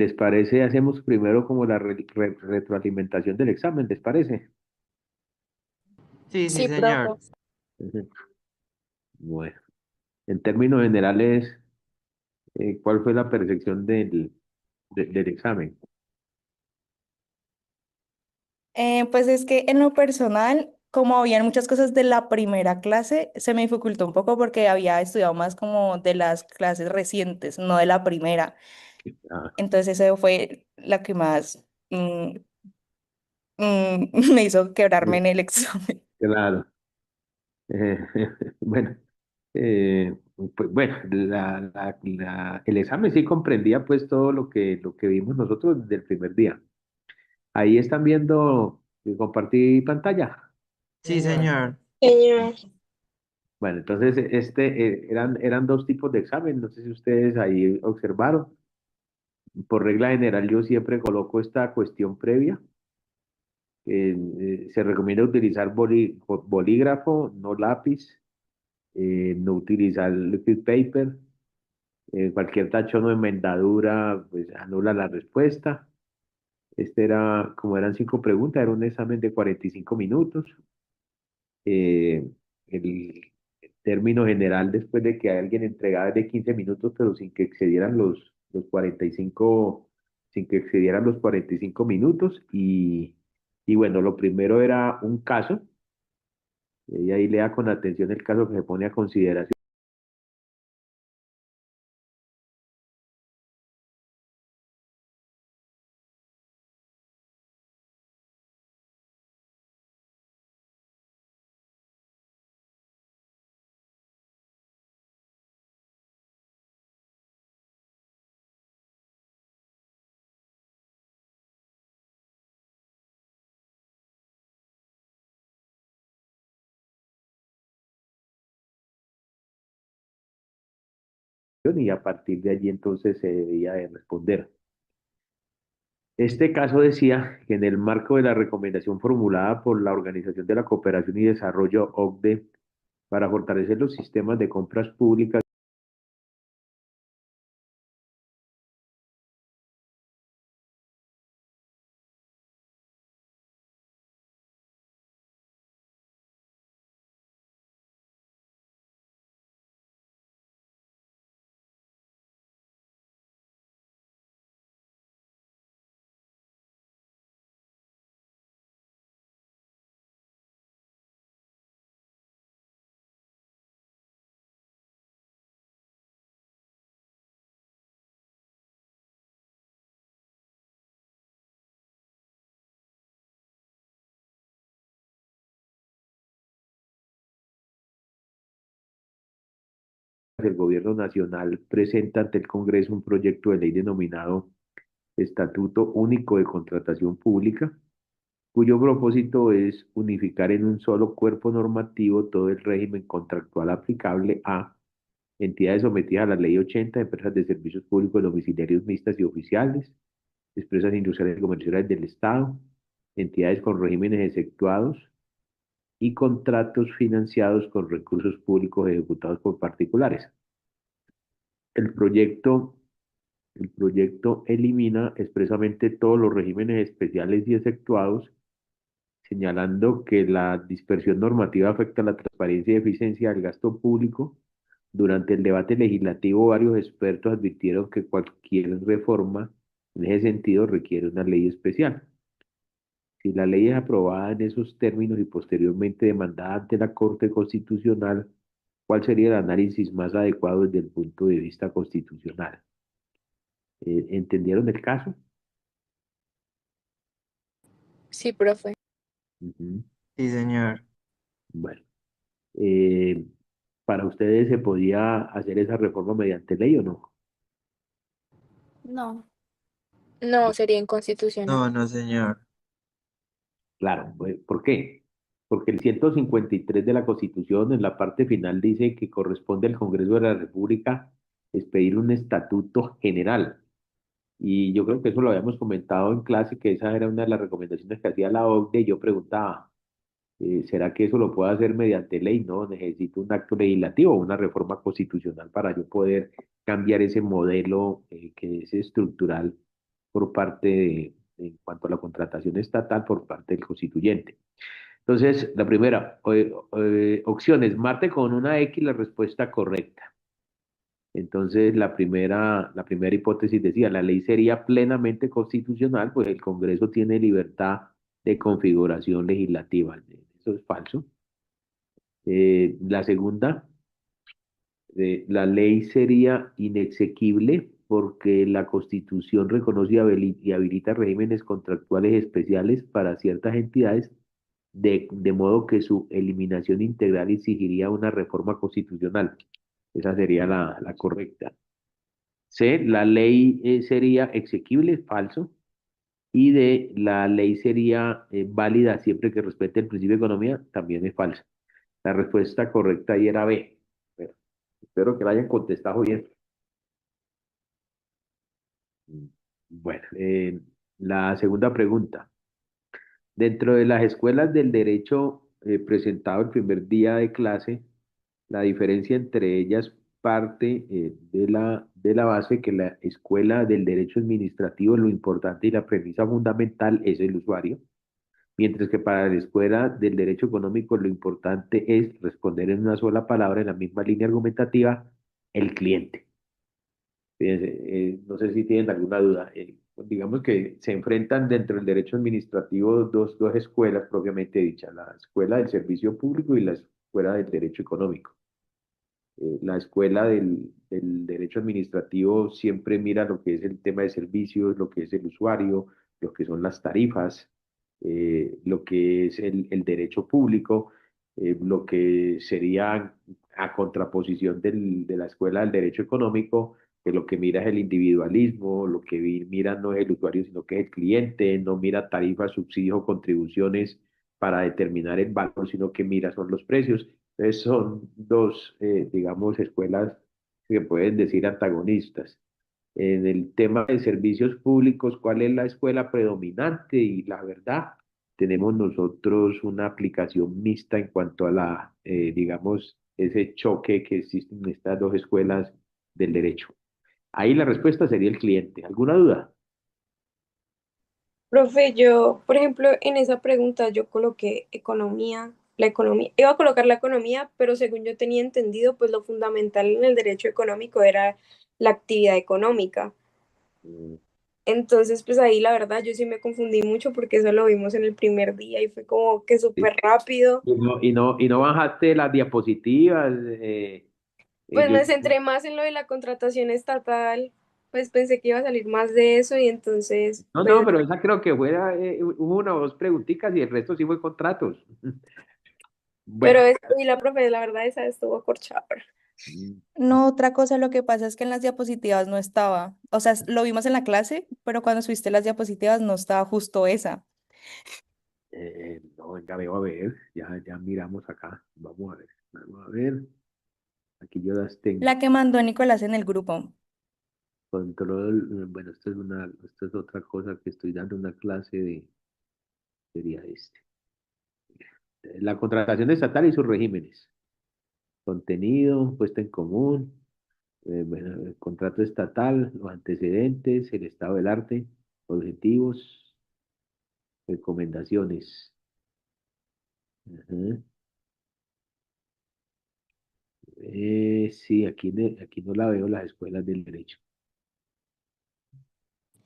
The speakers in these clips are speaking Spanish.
¿Les parece? Hacemos primero como la retroalimentación del examen, ¿les parece? Sí, sí, Sí, señor. profe. Ujú. Bueno, en términos generales, ¿cuál fue la percepción del examen? Pues es que en lo personal, como habían muchas cosas de la primera clase, se me dificultó un poco porque había estudiado más como de las clases recientes, no de la primera. Ah, Entonces eso fue la que más me hizo quebrarme sí, en el examen. claro. Eh, bueno, pues bueno, el examen sí comprendía pues todo lo que vimos nosotros desde el primer día. Ahí están viendo, compartí pantalla. Sí, señor. Señor. Bueno, entonces eran dos tipos de examen, no sé si ustedes ahí observaron. Por regla general yo siempre coloco esta cuestión previa. Se recomienda utilizar bolígrafo, no lápiz, no utilizar liquid paper. Cualquier tachón o enmendadura pues anula la respuesta. Como eran 5 preguntas, era un examen de 45 minutos. El término general después de que alguien entregaba es de 15 minutos, pero sin que excedieran los 45, sin que excedieran los 45 minutos. Y bueno, lo primero era un caso, y ahí lea con atención el caso que se pone a consideración y a partir de allí entonces se debía de responder. Este caso decía que en el marco de la recomendación formulada por la Organización de la Cooperación y Desarrollo OCDE para fortalecer los sistemas de compras públicas, el Gobierno Nacional presenta ante el Congreso un proyecto de ley denominado Estatuto Único de Contratación Pública, cuyo propósito es unificar en un solo cuerpo normativo todo el régimen contractual aplicable a entidades sometidas a la Ley 80, empresas de servicios públicos domiciliarios mixtas y oficiales, empresas industriales y comerciales del Estado, entidades con regímenes exceptuados y contratos financiados con recursos públicos ejecutados por particulares. El proyecto, el proyecto elimina expresamente todos los regímenes especiales y exceptuados, señalando que la dispersión normativa afecta la transparencia y eficiencia del gasto público. Durante el debate legislativo, varios expertos advirtieron que cualquier reforma en ese sentido requiere una ley especial. Si la ley es aprobada en esos términos y posteriormente demandada ante la Corte Constitucional, ¿cuál sería el análisis más adecuado desde el punto de vista constitucional? ¿Entendieron el caso? Sí, profe. Ujú. Sí, señor. Bueno, eh, ¿para ustedes se podía hacer esa reforma mediante ley o no? No. No, sería inconstitucional. No, no, señor. Claro, pues, ¿por qué? Porque el 153 de la Constitución en la parte final dice que corresponde al Congreso de la República expedir un estatuto general. Y yo creo que eso lo habíamos comentado en clase, que esa era una de las recomendaciones que hacía la OCDE. Y yo preguntaba, ¿será que eso lo puedo hacer mediante ley? No, necesito un acto legislativo, una reforma constitucional para yo poder cambiar ese modelo que es estructural por parte en cuanto a la contratación estatal por parte del constituyente. Entonces, la primera, opciones, Marte con una X, la respuesta correcta. Entonces, la primera hipótesis decía, la ley sería plenamente constitucional, pues el Congreso tiene libertad de configuración legislativa. Eso es falso. La segunda, la ley sería inexequible porque la Constitución reconoce y habilita regímenes contractuales especiales para ciertas entidades, de modo que su eliminación integral exigiría una reforma constitucional. Esa sería la correcta. C, la ley sería exequible, falso. Y de la ley sería válida siempre que respete el principio de economía, también es falsa. La respuesta correcta ahí era B. Bueno, espero que la hayan contestado bien. Bueno, la segunda pregunta. Dentro de las escuelas del derecho presentado el primer día de clase, la diferencia entre ellas parte de la base que la escuela del derecho administrativo, lo importante y la premisa fundamental es el usuario, mientras que para la escuela del derecho económico lo importante es responder en una sola palabra, en la misma línea argumentativa, el cliente. Fíjense, no sé si tienen alguna duda. Digamos que se enfrentan dentro del derecho administrativo dos escuelas propiamente dichas, la escuela del servicio público y la escuela del derecho económico. La escuela del derecho administrativo siempre mira lo que es el tema de servicios, lo que es el usuario, lo que son las tarifas, lo que es el derecho público, lo que sería a contraposición de la escuela del derecho económico, que lo que mira es el individualismo, lo que mira no es el usuario, sino que es el cliente, no mira tarifas, subsidios o contribuciones para determinar el valor, sino que mira son los precios. Entonces son dos, digamos, escuelas que pueden decir antagonistas. En el tema de servicios públicos, ¿cuál es la escuela predominante? Y la verdad, tenemos nosotros una aplicación mixta en cuanto a digamos, ese choque que existe en estas dos escuelas del derecho. Ahí la respuesta sería el cliente. ¿Alguna duda? Profe, yo, por ejemplo, en esa pregunta yo coloqué economía, la economía, iba a colocar la economía, pero según yo tenía entendido, pues lo fundamental en el derecho económico era la actividad económica. Mm, Entonces, pues ahí la verdad yo sí me confundí mucho porque eso lo vimos en el primer día y fue como que sí. súper rápido. Y no bajaste las diapositivas. Pues Yo, me centré más en lo de la contratación estatal, pues pensé que iba a salir más de eso y entonces, no, no, pues, pero esa creo que fuera, hubo una o dos preguntitas y el resto sí fue contratos. pero Bueno, y la profe, la verdad esa estuvo corchada. mm, No, otra cosa, lo que pasa es que en las diapositivas no estaba. O sea, lo vimos en la clase, pero cuando subiste las diapositivas no estaba justo esa. no, venga, veo a ver, ya miramos acá, vamos a ver, aquí yo las tengo. La que mandó Nicolás en el grupo. Control, bueno, esto es otra cosa que estoy dando una clase sería este. La contratación estatal y sus regímenes. Contenido, puesta en común, bueno, el contrato estatal, los antecedentes, el estado del arte, objetivos, recomendaciones. Ajá. Sí, aquí no la veo las escuelas del derecho.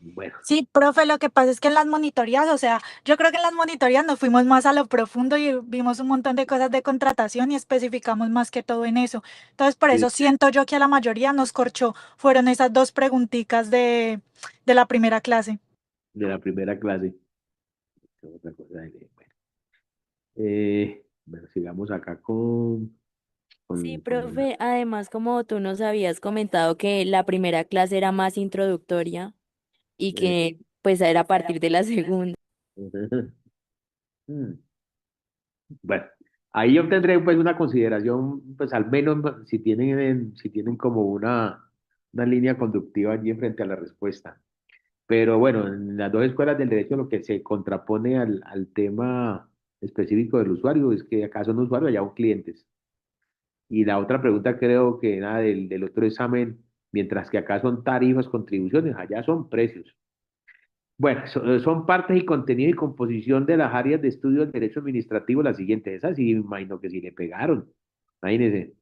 Bueno, Sí, profe, lo que pasa es que en las monitorías, o sea, yo creo que en las monitorías nos fuimos más a lo profundo y vimos un montón de cosas de contratación y especificamos más que todo en eso. Entonces, por sí, eso siento yo que a la mayoría nos corchó, fueron esas dos preguntitas de la primera clase. de la primera clase. Otra cosa bueno, bueno, sigamos acá Sí, con la... profe, además como tú nos habías comentado que la primera clase era más introductoria y eh, que pues era a partir de la segunda. mm, bueno, ahí yo tendré pues una consideración, pues al menos si tienen como una línea conductiva allí frente a la respuesta. Pero bueno, en las dos escuelas del derecho lo que se contrapone al tema específico del usuario es que acá son usuarios, allá son clientes. Y la otra pregunta creo que era del otro examen, mientras que acá son tarifas, contribuciones, allá son precios. Bueno, son partes y contenido y composición de las áreas de estudio del derecho administrativo las siguientes. Esas sí, me imagino que sí le pegaron. Imagínense.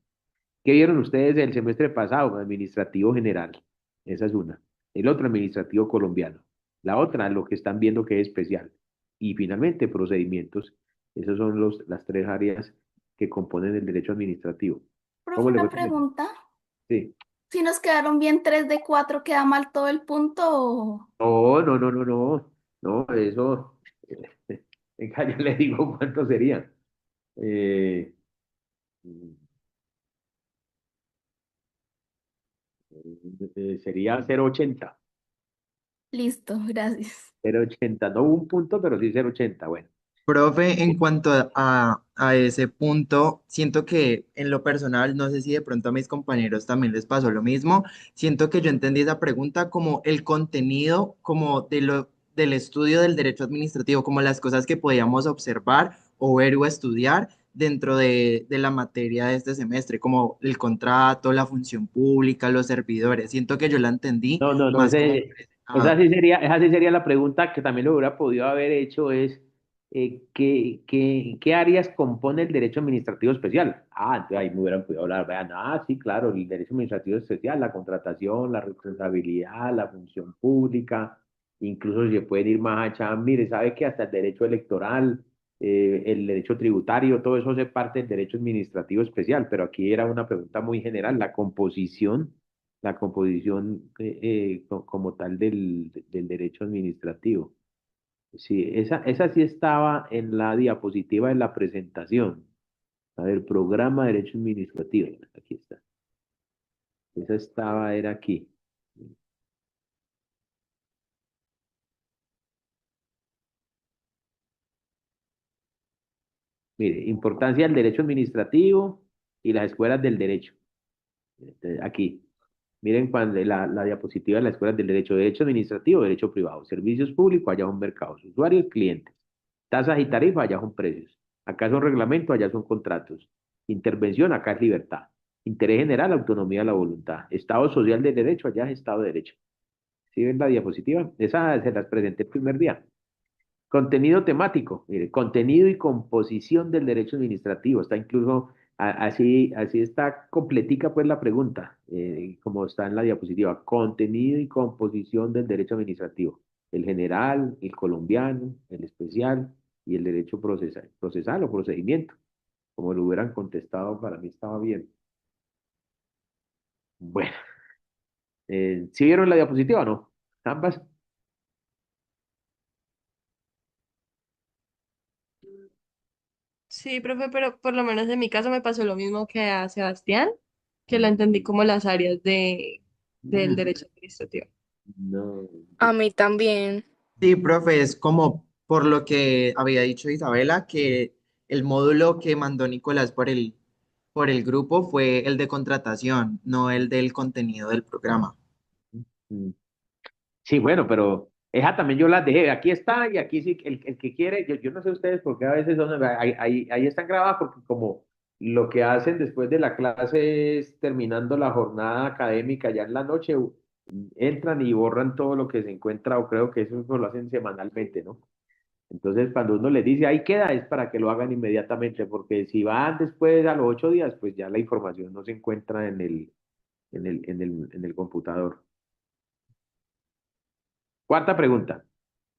¿Qué vieron ustedes el semestre pasado? Administrativo general. Esa es una. El otro, administrativo colombiano. La otra, lo que están viendo que es especial. Y finalmente, procedimientos. Esas son las tres áreas que componen el derecho administrativo. Profe, ¿Cómo le una fue con eso? pregunta. Sí. Si nos quedaron bien 3 de 4, ¿queda mal todo el punto? No, no, no, no, no. No, eso. Venga, ya le digo cuánto sería. Eh, Sería 0,80. Listo, gracias. 0,80. No un punto, pero sí 0,80. Bueno. Profe, en cuanto a ese punto, siento que en lo personal, no sé si de pronto a mis compañeros también les pasó lo mismo, siento que yo entendí esa pregunta como el contenido, como del estudio del derecho administrativo, como las cosas que podíamos observar o ver o estudiar dentro de la materia de este semestre, como el contrato, la función pública, los servidores. Siento que yo la entendí No, no, no, más como presentado. esa sí sería la pregunta que también lo hubiera podido haber hecho es, ¿qué áreas compone el derecho administrativo especial? Ah, entonces ahí me hubieran podido hablar, vean, sí, claro, el derecho administrativo especial, la contratación, la responsabilidad, la función pública, incluso se pueden ir más allá, mire, sabe que hasta el derecho electoral, el derecho tributario, todo eso hace parte del derecho administrativo especial, pero aquí era una pregunta muy general, la composición como tal del derecho administrativo. Sí, esa sí estaba en la diapositiva de la presentación. A ver, programa de derecho administrativo. Aquí está. Esa estaba, era aquí. Mire, importancia del derecho administrativo y las escuelas del derecho. Aquí. Miren la diapositiva de las escuelas del derecho. Derecho administrativo, derecho privado. Servicios públicos, allá son mercados. Usuarios, clientes. Tasas y tarifas, allá son precios. Acá son reglamentos, allá son contratos. Intervención, acá es libertad. Interés general, autonomía de la voluntad. Estado social del derecho, allá es Estado de Derecho. ¿Sí ven la diapositiva? Esa se las presenté el primer día. Contenido temático, mire, contenido y composición del derecho administrativo. Está incluso, así está completica pues la pregunta, como está en la diapositiva. Contenido y composición del derecho administrativo. El general, el colombiano, el especial y el derecho procesal o procedimiento. Como lo hubieran contestado, para mí estaba bien. Bueno, ¿sí vieron la diapositiva o no? Ambas. Sí, profe, pero por lo menos en mi caso me pasó lo mismo que a Sebastián, que la entendí como las áreas del Mm, derecho administrativo. No. A mí también. Sí, profe, es como por lo que había dicho Isabela, que el módulo que mandó Nicolás por el grupo fue el de contratación, no el del contenido del programa. Mm. Sí, bueno, pero esa también yo las dejé. Aquí está y aquí sí, el que quiere, yo no sé ustedes porque a veces ahí están grabadas porque como lo que hacen después de la clase es terminando la jornada académica ya en la noche, entran y borran todo lo que se encuentra o creo que eso lo hacen semanalmente, ¿no? Entonces cuando uno les dice ahí queda es para que lo hagan inmediatamente porque si van después a los 8 días, pues ya la información no se encuentra en el computador. Cuarta pregunta.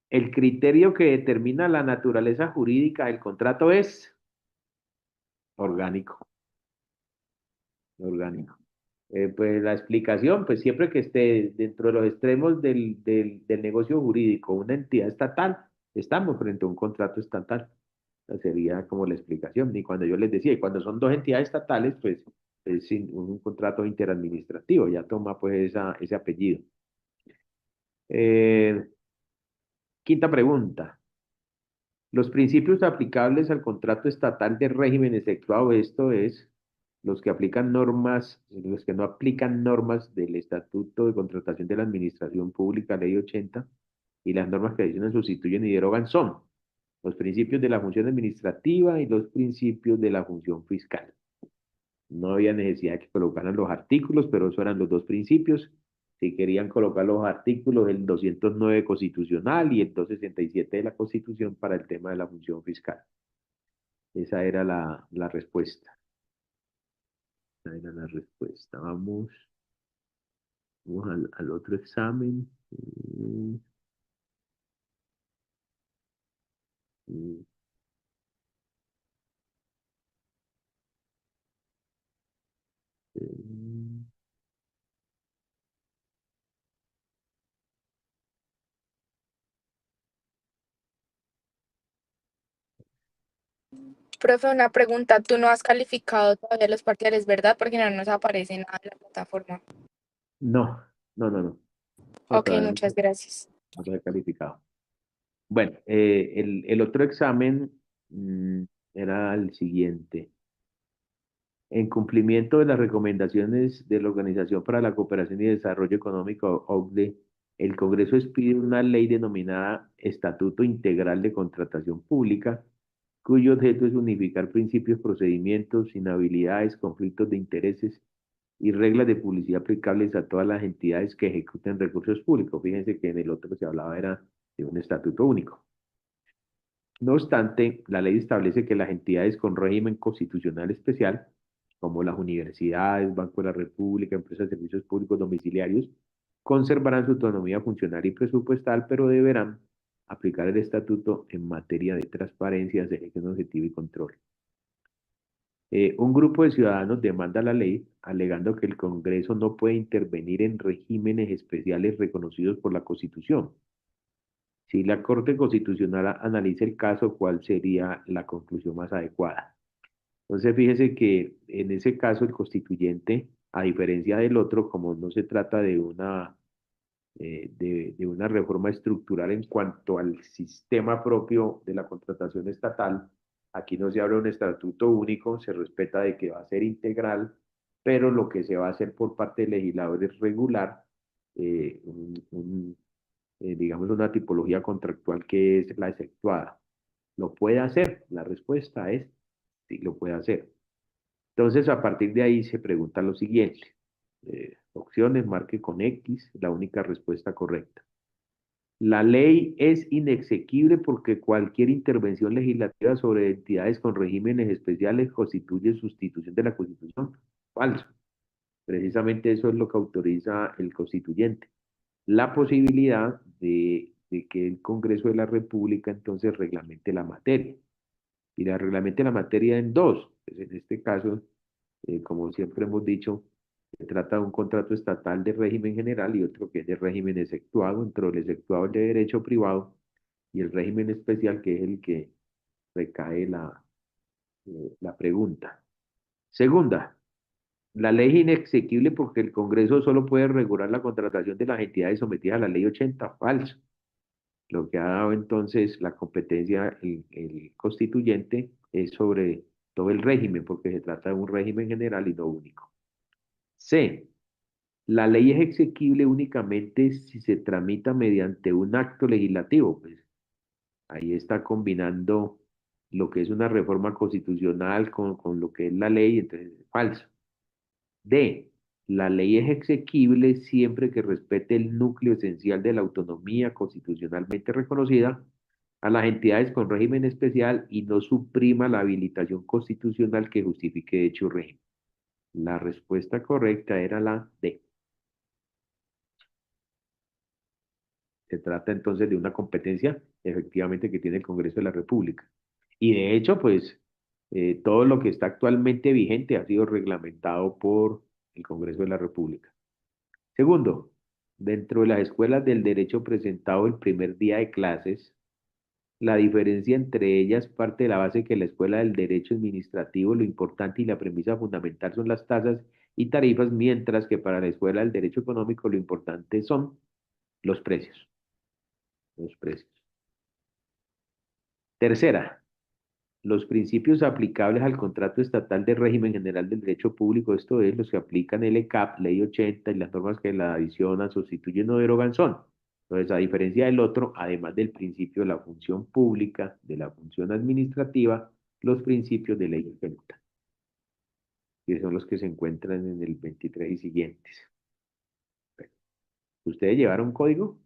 El criterio que determina la naturaleza jurídica del contrato es orgánico, orgánico. Pues la explicación, pues siempre que esté dentro de los extremos del negocio jurídico, una entidad estatal, estamos frente a un contrato estatal. Esa sería como la explicación. Y cuando yo les decía, y cuando son dos entidades estatales, pues es un contrato interadministrativo, ya toma pues ese apellido. Eh, Quinta pregunta. Los principios aplicables al contrato estatal de régimen efectuado, esto es, los que no aplican normas del Estatuto de Contratación de la Administración Pública, Ley 80, y las normas que adicionan, sustituyen y derogan son los principios de la función administrativa y los principios de la función fiscal. No había necesidad de que colocaran los artículos, pero esos eran los dos principios. si querían colocar los artículos del 209 constitucional y el 267 de la Constitución para el tema de la función fiscal. Esa era la respuesta. Esa era la respuesta. Vamos al otro examen. Mm, mm, mm. Profe, una pregunta. Tú no has calificado todavía los parciales, ¿verdad? Porque no nos aparece nada en la plataforma. No, no, no, no. No, Ok, todavía muchas gracias. no lo he calificado. Bueno, el otro examen era el siguiente. En cumplimiento de las recomendaciones de la Organización para la Cooperación y Desarrollo Económico, OCDE, el Congreso expide una ley denominada Estatuto Integral de Contratación Pública, cuyo objeto es unificar principios, procedimientos, inhabilidades, conflictos de intereses y reglas de publicidad aplicables a todas las entidades que ejecuten recursos públicos. Fíjense que en el otro que se hablaba era de un estatuto único. No obstante, la ley establece que las entidades con régimen constitucional especial, como las universidades, Banco de la República, empresas de servicios públicos domiciliarios, conservarán su autonomía funcional y presupuestal, pero deberán aplicar el estatuto en materia de transparencia, selección objetiva y control. Un grupo de ciudadanos demanda la ley, alegando que el Congreso no puede intervenir en regímenes especiales reconocidos por la Constitución. Si la Corte Constitucional analiza el caso, ¿cuál sería la conclusión más adecuada? Entonces, fíjese que en ese caso el constituyente, a diferencia del otro, como no se trata de una reforma estructural en cuanto al sistema propio de la contratación estatal, aquí no se habla de un estatuto único, se respeta de que va a ser integral, pero lo que se va a hacer por parte del legislador es regular digamos, una tipología contractual que es la efectuada. ¿Lo puede hacer? La respuesta es sí, lo puede hacer. Entonces, a partir de ahí se pregunta lo siguiente. Opciones, marque con X, la única respuesta correcta. La ley es inexequible porque cualquier intervención legislativa sobre entidades con regímenes especiales constituye sustitución de la Constitución. Falso. Precisamente eso es lo que autoriza el constituyente. La posibilidad de que el Congreso de la República entonces reglamente la materia. Y la reglamente la materia en dos. Pues en este caso, como siempre hemos dicho, se trata de un contrato estatal de régimen general y otro que es de régimen exceptuado, entre el exceptuado de derecho privado y el régimen especial, que es el que recae la pregunta. Segunda, la ley es inexequible porque el Congreso solo puede regular la contratación de las entidades sometidas a la ley 80. Falso. Lo que ha dado entonces la competencia, el constituyente, es sobre todo el régimen, porque se trata de un régimen general y no único. C. La ley es exequible únicamente si se tramita mediante un acto legislativo. Pues ahí está combinando lo que es una reforma constitucional con lo que es la ley, entonces es falso. D. La ley es exequible siempre que respete el núcleo esencial de la autonomía constitucionalmente reconocida a las entidades con régimen especial y no suprima la habilitación constitucional que justifique dicho régimen. La respuesta correcta era la D. Se trata entonces de una competencia efectivamente que tiene el Congreso de la República. Y de hecho, pues todo lo que está actualmente vigente ha sido reglamentado por el Congreso de la República. Segundo, dentro de las escuelas del derecho presentado el primer día de clases, la diferencia entre ellas parte de la base que la escuela del derecho administrativo lo importante y la premisa fundamental son las tasas y tarifas, mientras que para la escuela del derecho económico lo importante son los precios. Los precios. Tercera, los principios aplicables al contrato estatal de régimen general del derecho público, esto es, los que aplican el ECAP, Ley 80 y las normas que la adicionan, sustituyen o derogan son. Entonces, a diferencia del otro, además del principio de la función pública, de la función administrativa, los principios de ley 80, que son los que se encuentran en el 23 y siguientes. ¿Ustedes llevaron código?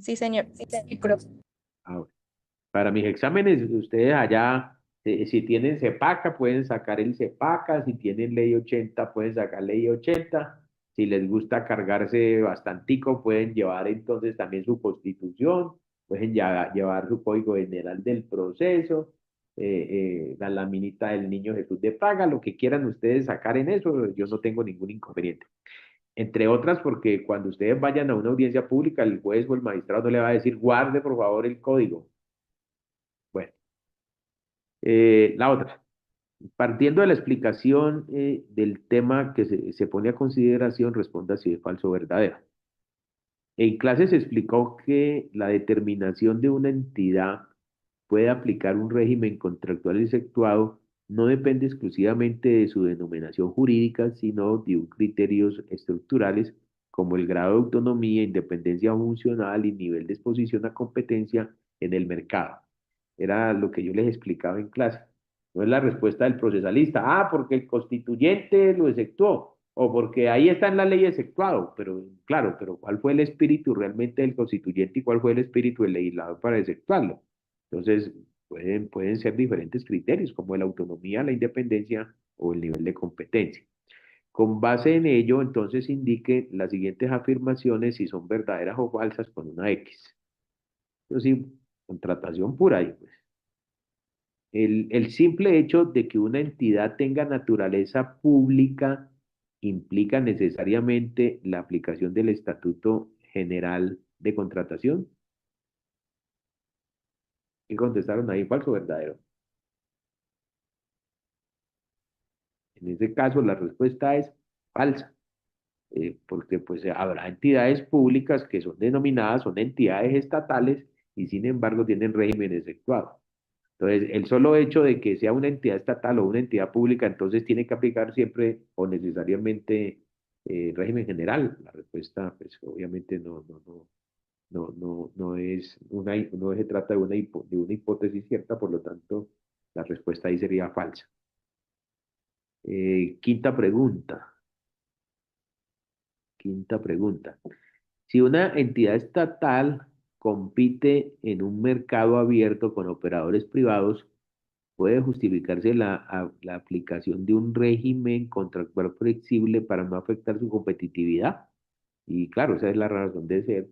Sí, señor. Y profe. Ah, bueno. Para mis exámenes, ustedes allá, si tienen CEPACA, pueden sacar el CEPACA, si tienen ley 80, pueden sacar ley 80. Si les gusta cargarse bastantico, pueden llevar entonces también su constitución, pueden llevar su código general del proceso, la laminita del Niño Jesús de Praga, lo que quieran ustedes sacar en eso, yo no tengo ningún inconveniente. Entre otras, porque cuando ustedes vayan a una audiencia pública, el juez o el magistrado no le va a decir, guarde por favor el código. Bueno. La otra, partiendo de la explicación del tema que se pone a consideración, responda si es falso o verdadero. En clase se explicó que la determinación de una entidad puede aplicar un régimen contractual exceptuado no depende exclusivamente de su denominación jurídica, sino de un criterios estructurales como el grado de autonomía, independencia funcional y nivel de exposición a competencia en el mercado. Era lo que yo les explicaba en clase. No es la respuesta del procesalista. Ah, porque el constituyente lo exceptuó. O porque ahí está en la ley exceptuado. Pero claro, pero ¿cuál fue el espíritu realmente del constituyente y cuál fue el espíritu del legislador para exceptuarlo? Entonces, pueden ser diferentes criterios, como la autonomía, la independencia o el nivel de competencia. Con base en ello, entonces indique las siguientes afirmaciones si son verdaderas o falsas con una X. Eso sí, contratación pura ahí, pues. El simple hecho de que una entidad tenga naturaleza pública implica necesariamente la aplicación del Estatuto General de Contratación. ¿Qué contestaron ahí? ¿Falso o verdadero? En ese caso, la respuesta es falsa, porque pues habrá entidades públicas que son denominadas, son entidades estatales y sin embargo tienen régimen exceptuado. Entonces, el solo hecho de que sea una entidad estatal o una entidad pública, entonces tiene que aplicar siempre o necesariamente régimen general. La respuesta, pues obviamente no es no se trata de de una hipótesis cierta, por lo tanto, la respuesta ahí sería falsa. Quinta pregunta. Quinta pregunta. Si una entidad estatal compite en un mercado abierto con operadores privados, puede justificarse la aplicación de un régimen contractual flexible para no afectar su competitividad. Y claro, esa es la razón de ser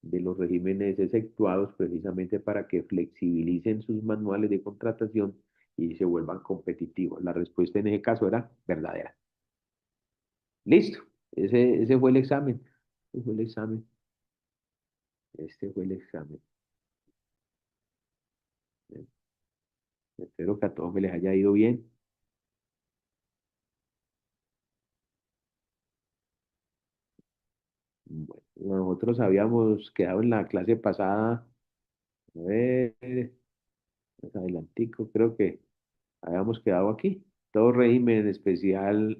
de los regímenes exceptuados precisamente para que flexibilicen sus manuales de contratación y se vuelvan competitivos. La respuesta en ese caso era verdadera. Listo, ese fue el examen. Ese fue el examen. Este fue el examen. Espero que a todos me les haya ido bien. Bueno, nosotros habíamos quedado en la clase pasada, a ver, más adelantico, creo que habíamos quedado aquí. Todo régimen especial,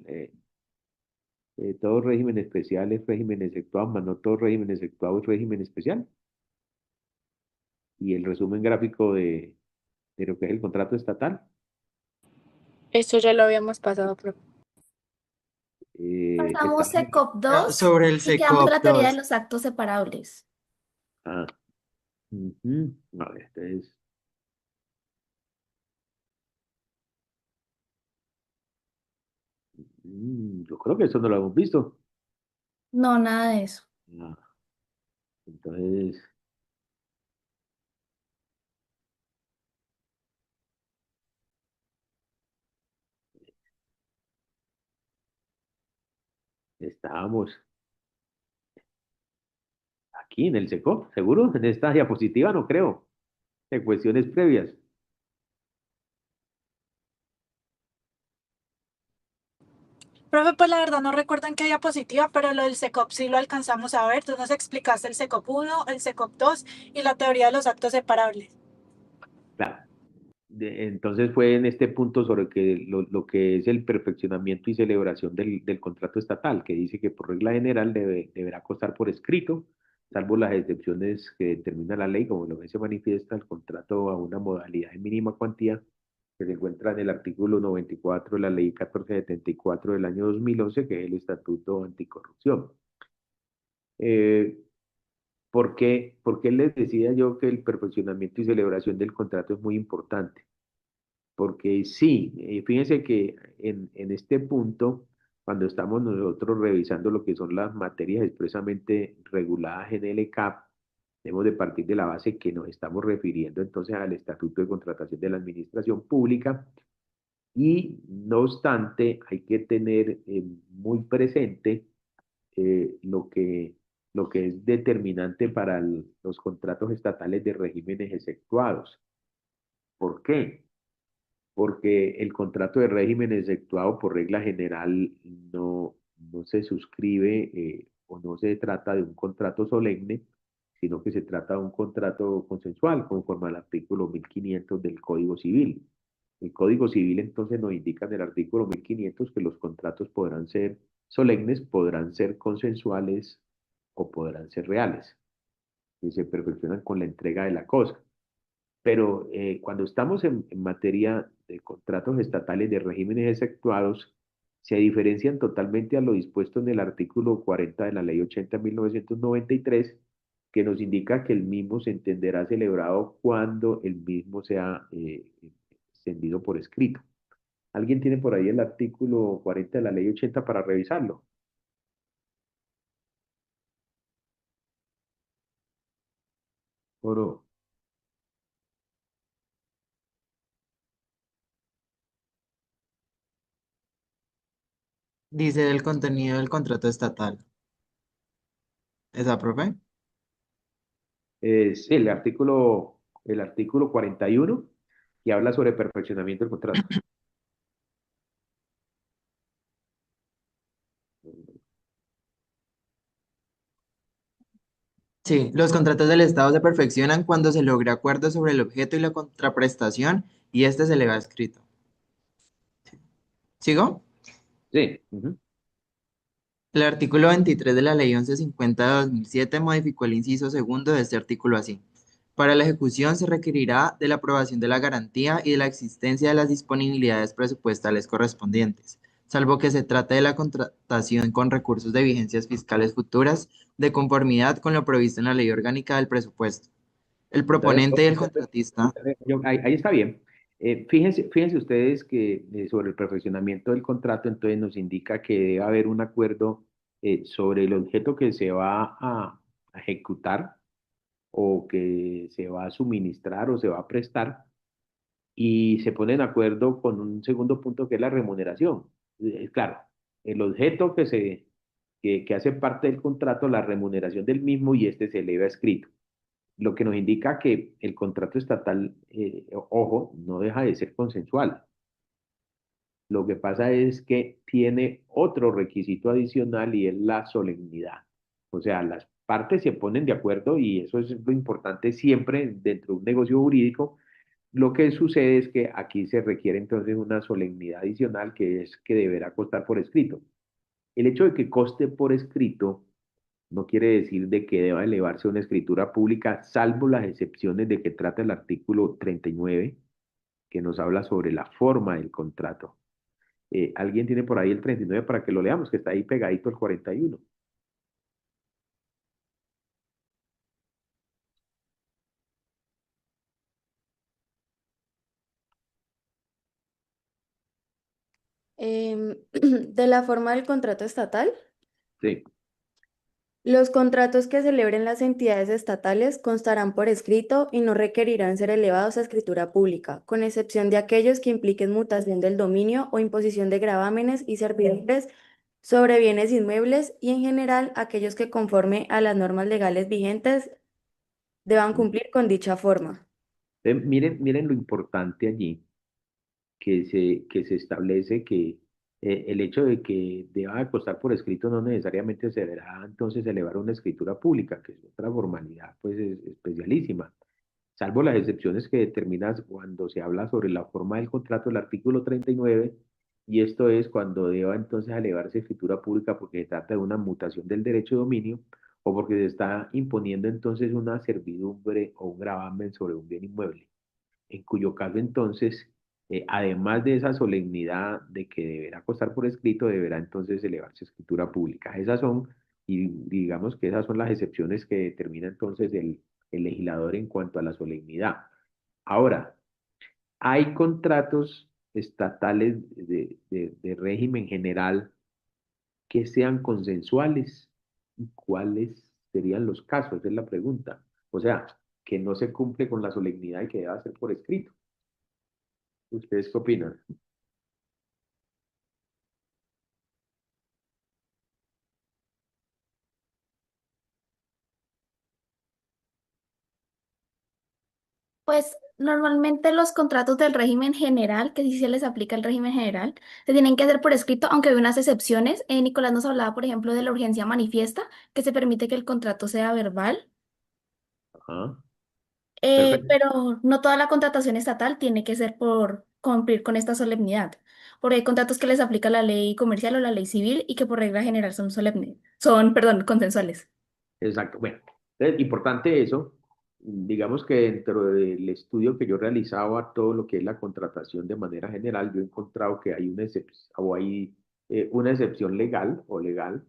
todo régimen especial es régimen exceptuado, más no todo régimen exceptuado es régimen especial. Y el resumen gráfico de lo que es el contrato estatal. Esto ya lo habíamos pasado, profe. Pasamos Está, SECOP 2 Sobre el y quedamos en SECOP la teoría de 2. los actos separables. ah, ujú. A ver, entonces, yo creo que eso no lo hemos visto. No, nada de eso. Ah, entonces, estábamos aquí en el SECO, ¿seguro? En esta diapositiva no creo, de cuestiones previas. Profe, pues la verdad no recuerdo en qué diapositiva, pero lo del SECOP sí lo alcanzamos a ver. Tú nos explicaste el SECOP 1, el SECOP 2 y la teoría de los actos separables. Claro. Entonces fue en este punto sobre que lo que es el perfeccionamiento y celebración del contrato estatal, que dice que por regla general deberá constar por escrito, salvo las excepciones que determina la ley, como lo que se manifiesta el contrato a una modalidad de mínima cuantía que se encuentra en el artículo 94 de la ley 1474 del año 2011, que es el Estatuto Anticorrupción. Eh, por qué les decía yo que el perfeccionamiento y celebración del contrato es muy importante? Porque sí, fíjense que en este punto, cuando estamos nosotros revisando lo que son las materias expresamente reguladas en el ECAP, debemos de partir de la base que nos estamos refiriendo entonces al Estatuto de Contratación de la Administración Pública y no obstante hay que tener muy presente lo que es determinante para los contratos estatales de regímenes exceptuados. ¿Por qué? Porque el contrato de régimen exceptuado por regla general no se suscribe o no se trata de un contrato solemne, sino que se trata de un contrato consensual conforme al artículo 1500 del Código Civil. El Código Civil entonces nos indica en el artículo 1500 que los contratos podrán ser solemnes, podrán ser consensuales o podrán ser reales, y se perfeccionan con la entrega de la cosa. Pero cuando estamos en materia de contratos estatales de regímenes exceptuados, se diferencian totalmente a lo dispuesto en el artículo 40 de la Ley 80 de 1993, que nos indica que el mismo se entenderá celebrado cuando el mismo sea extendido por escrito. ¿Alguien tiene por ahí el artículo 40 de la Ley 80 para revisarlo? Oro. Dice del contenido del contrato estatal. ¿Esa, profe? Sí, el artículo 41 y habla sobre perfeccionamiento del contrato. Sí, los contratos del Estado se perfeccionan cuando se logra acuerdo sobre el objeto y la contraprestación y este se le va escrito. ¿Sigo? Sí. Ujú. El artículo 23 de la Ley 1150 de 2007 modificó el inciso segundo de este artículo así. Para la ejecución se requerirá de la aprobación de la garantía y de la existencia de las disponibilidades presupuestales correspondientes, salvo que se trate de la contratación con recursos de vigencias fiscales futuras de conformidad con lo previsto en la Ley Orgánica del Presupuesto. El Entonces, proponente y el contratista. ahí está bien. Fíjense ustedes que sobre el perfeccionamiento del contrato, entonces nos indica que debe haber un acuerdo sobre el objeto que se va a ejecutar o que se va a suministrar o se va a prestar y se ponen de acuerdo con un segundo punto que es la remuneración. Claro, el objeto que hace parte del contrato, la remuneración del mismo y este se eleva escrito. Lo que nos indica que el contrato estatal, ojo, no deja de ser consensual. Lo que pasa es que tiene otro requisito adicional y es la solemnidad. O sea, las partes se ponen de acuerdo y eso es lo importante siempre dentro de un negocio jurídico. Lo que sucede es que aquí se requiere entonces una solemnidad adicional que es que deberá constar por escrito. El hecho de que conste por escrito no quiere decir de que deba elevarse una escritura pública, salvo las excepciones de que trata el artículo 39, que nos habla sobre la forma del contrato. ¿Alguien tiene por ahí el 39 para que lo leamos, que está ahí pegadito el 41? De la forma del contrato estatal. Sí. Los contratos que celebren las entidades estatales constarán por escrito y no requerirán ser elevados a escritura pública, con excepción de aquellos que impliquen mutación del dominio o imposición de gravámenes y servidores sobre bienes inmuebles y en general aquellos que conforme a las normas legales vigentes deban cumplir con dicha forma. Miren lo importante allí, que se establece que el hecho de que deba constar por escrito no necesariamente se deberá entonces elevar a una escritura pública, que es otra formalidad pues especialísima, salvo las excepciones que determinas cuando se habla sobre la forma del contrato, el artículo 39, y esto es cuando deba entonces elevarse escritura pública porque se trata de una mutación del derecho de dominio o porque se está imponiendo entonces una servidumbre o un gravamen sobre un bien inmueble, en cuyo caso entonces, además de esa solemnidad de que deberá constar por escrito, deberá entonces elevarse escritura pública. Esas son Y digamos que esas son las excepciones que determina entonces el legislador en cuanto a la solemnidad. Ahora, hay contratos estatales de régimen general que sean consensuales. ¿Y cuáles serían los casos? Esa es la pregunta. O sea, que no se cumple con la solemnidad y que deba ser por escrito. ¿Ustedes qué opinan? Pues normalmente los contratos del régimen general, que sí se les aplica el régimen general, se tienen que hacer por escrito, aunque hay unas excepciones. Nicolás nos hablaba, por ejemplo, de la urgencia manifiesta, que se permite que el contrato sea verbal. Ajá, perfecto. Pero no toda la contratación estatal tiene que ser por cumplir con esta solemnidad, porque hay contratos que les aplica la ley comercial o la ley civil y que por regla general son solemnes, perdón, consensuales. Exacto. Bueno, entonces, importante eso. Digamos que dentro del estudio que yo realizaba, todo lo que es la contratación de manera general, yo he encontrado que hay una excepción, o hay una excepción legal o legal,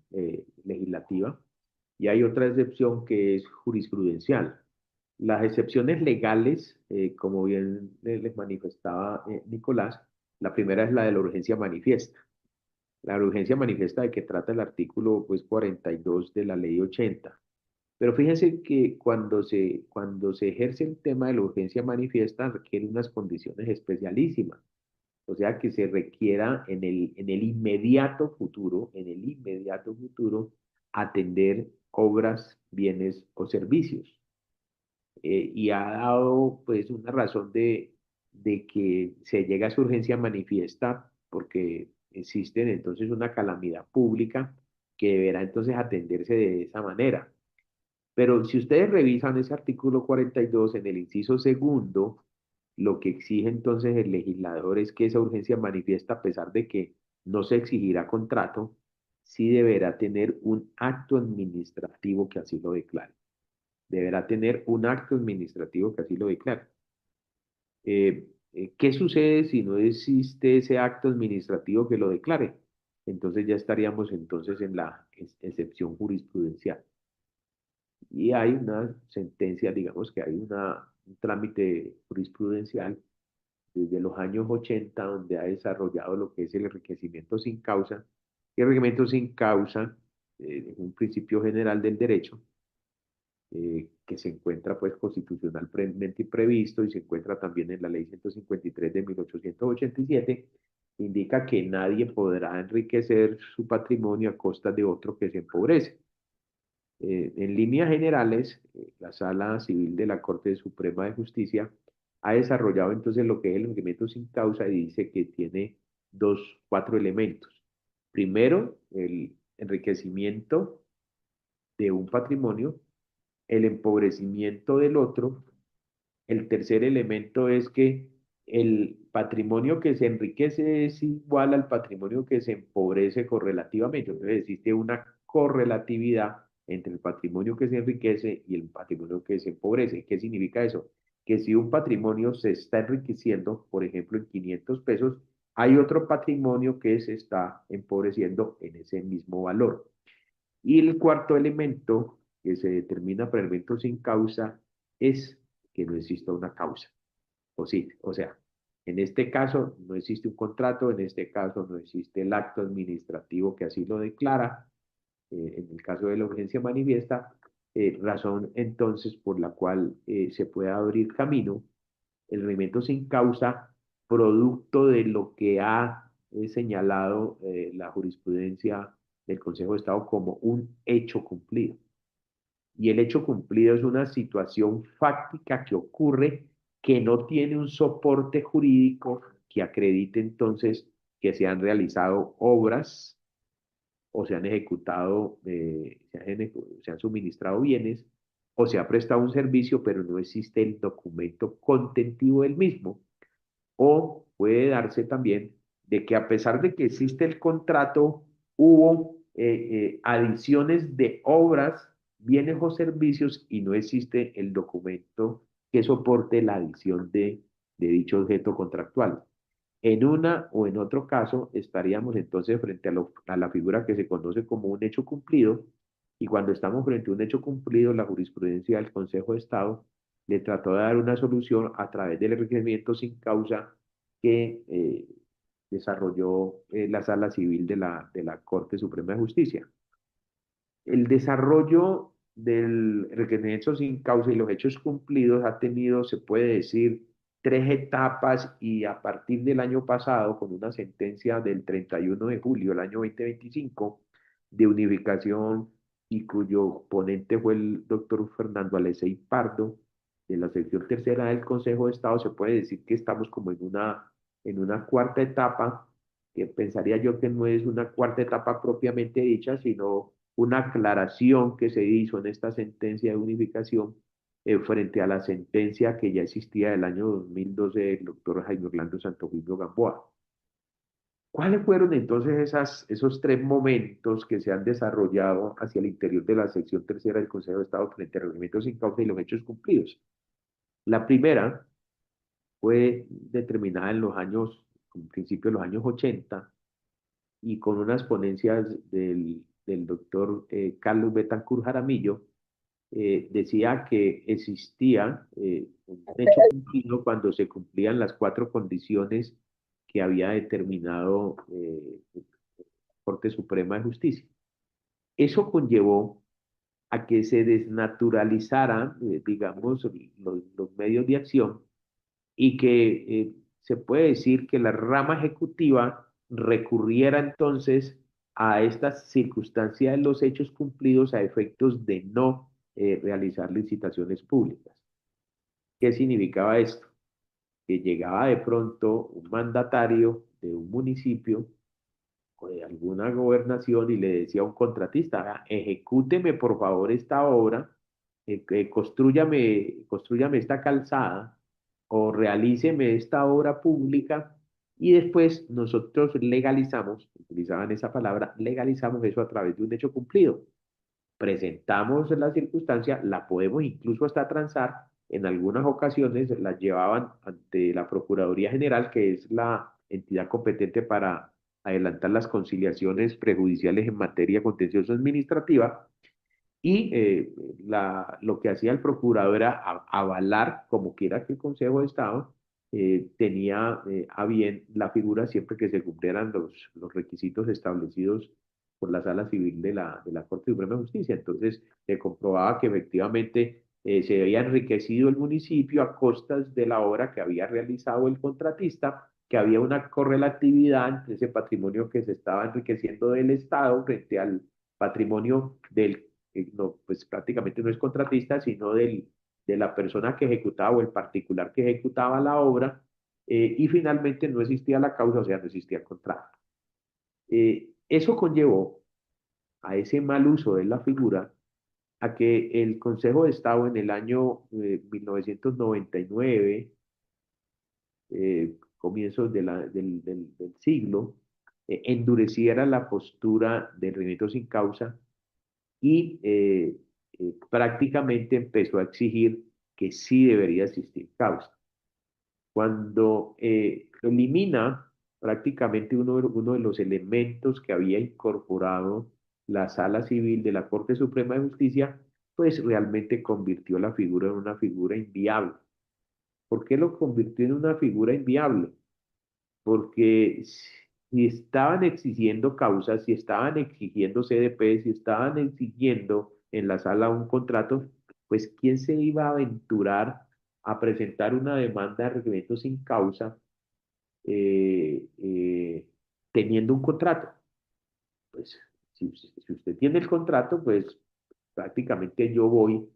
legislativa, y hay otra excepción que es jurisprudencial. Las excepciones legales, como bien les manifestaba Nicolás, la primera es la de la urgencia manifiesta. La urgencia manifiesta de que trata el artículo pues, 42 de la ley 80. Pero fíjense que cuando se ejerce el tema de la urgencia manifiesta requiere unas condiciones especialísimas. O sea, que se requiera en el inmediato futuro, atender obras, bienes o servicios. Y ha dado pues una razón de que se llega a su urgencia manifiesta porque existe entonces una calamidad pública que deberá entonces atenderse de esa manera. Pero si ustedes revisan ese artículo 42 en el inciso segundo, lo que exige entonces el legislador es que esa urgencia manifiesta, a pesar de que no se exigirá contrato, sí deberá tener un acto administrativo que así lo declare. Deberá tener un acto administrativo que así lo declare. ¿Qué sucede si no existe ese acto administrativo que lo declare? Entonces ya estaríamos entonces en la excepción jurisprudencial. Y hay una sentencia, digamos que hay un trámite jurisprudencial desde los años 80 donde ha desarrollado lo que es el enriquecimiento sin causa. Y el enriquecimiento sin causa es un principio general del derecho que se encuentra pues constitucionalmente previsto y se encuentra también en la ley 153 de 1887, indica que nadie podrá enriquecer su patrimonio a costa de otro que se empobrece. En líneas generales, la Sala Civil de la Corte Suprema de Justicia ha desarrollado entonces lo que es el enriquecimiento sin causa y dice que tiene cuatro elementos. Primero, el enriquecimiento de un patrimonio, el empobrecimiento del otro. El tercer elemento es que el patrimonio que se enriquece es igual al patrimonio que se empobrece correlativamente. Entonces existe una correlatividad entre el patrimonio que se enriquece y el patrimonio que se empobrece. ¿Qué significa eso? Que si un patrimonio se está enriqueciendo, por ejemplo, en 500 pesos, hay otro patrimonio que se está empobreciendo en ese mismo valor. Y el cuarto elemento que se determina por elemento sin causa es que no exista una causa. O sí, o sea, en este caso no existe un contrato, en este caso no existe el acto administrativo que así lo declara, en el caso de la urgencia manifiesta, razón entonces por la cual se puede abrir camino el elemento sin causa, producto de lo que ha señalado la jurisprudencia del Consejo de Estado como un hecho cumplido. Y el hecho cumplido es una situación fáctica que ocurre que no tiene un soporte jurídico que acredite entonces que se han realizado obras o se han ejecutado, se han suministrado bienes o se ha prestado un servicio, pero no existe el documento contentivo del mismo. O puede darse también de que a pesar de que existe el contrato, hubo adiciones de obras, bienes o servicios y no existe el documento que soporte la adición de dicho objeto contractual. En una o en otro caso estaríamos entonces frente a la figura que se conoce como un hecho cumplido, Y cuando estamos frente a un hecho cumplido, la jurisprudencia del Consejo de Estado le trató de dar una solución a través del requerimiento sin causa que desarrolló la Sala Civil de la Corte Suprema de Justicia. El desarrollo del requerimiento sin causa y los hechos cumplidos ha tenido, se puede decir, tres etapas y a partir del año pasado, con una sentencia del 31 de julio del año 2025 de unificación y cuyo ponente fue el doctor Fernando Alecey Pardo, de la sección tercera del Consejo de Estado, se puede decir que estamos como en una cuarta etapa, que pensaría yo que no es una cuarta etapa propiamente dicha, sino una aclaración que se hizo en esta sentencia de unificación frente a la sentencia que ya existía del año 2012 del doctor Jaime Orlando Santofimio Gamboa. ¿Cuáles fueron entonces esos tres momentos que se han desarrollado hacia el interior de la sección tercera del Consejo de Estado frente al requerimiento sin causa y los hechos cumplidos? La primera fue determinada en los años, en principio de los años 80, y con unas ponencias del doctor Carlos Betancourt Jaramillo, decía que existía un hecho cumplido cuando se cumplían las cuatro condiciones que había determinado la Corte Suprema de Justicia. Eso conllevó a que se desnaturalizaran, digamos, los medios de acción y que se puede decir que la rama ejecutiva recurriera entonces a esta circunstancia de los hechos cumplidos a efectos de no realizar licitaciones públicas. ¿Qué significaba esto? Que llegaba de pronto un mandatario de un municipio o de alguna gobernación y le decía a un contratista: "Vea, ejecúteme por favor esta obra, construyame esta calzada o realíceme esta obra pública", y después nosotros legalizamos, utilizaban esa palabra, legalizamos eso a través de un hecho cumplido. Presentamos la circunstancia, la podemos incluso hasta transar, en algunas ocasiones las llevaban ante la Procuraduría General, que es la entidad competente para adelantar las conciliaciones prejudiciales en materia contencioso administrativa, y lo que hacía el procurador era avalar, como quiera que el Consejo de Estado tenía a bien la figura siempre que se cumplieran los requisitos establecidos por la Sala Civil de la Corte Suprema de Justicia. Entonces, se comprobaba que efectivamente se había enriquecido el municipio a costas de la obra que había realizado el contratista, que había una correlatividad entre ese patrimonio que se estaba enriqueciendo del Estado frente al patrimonio del no, pues prácticamente no es contratista, sino de la persona que ejecutaba o el particular que ejecutaba la obra, y finalmente no existía la causa, o sea, no existía el contrato. Eso conllevó a ese mal uso de la figura, a que el Consejo de Estado en el año 1999, comienzos del siglo, endureciera la postura del requerimiento sin causa y prácticamente empezó a exigir que sí debería existir causa. Cuando elimina prácticamente uno de los elementos que había incorporado la Sala Civil de la Corte Suprema de Justicia, pues realmente convirtió la figura en una figura inviable. ¿Por qué lo convirtió en una figura inviable? Porque si estaban exigiendo causas, si estaban exigiendo CDP, si estaban exigiendo en la sala un contrato, pues ¿quién se iba a aventurar a presentar una demanda de requerimiento sin causa eh, eh, teniendo un contrato? Pues si usted tiene el contrato, pues prácticamente yo voy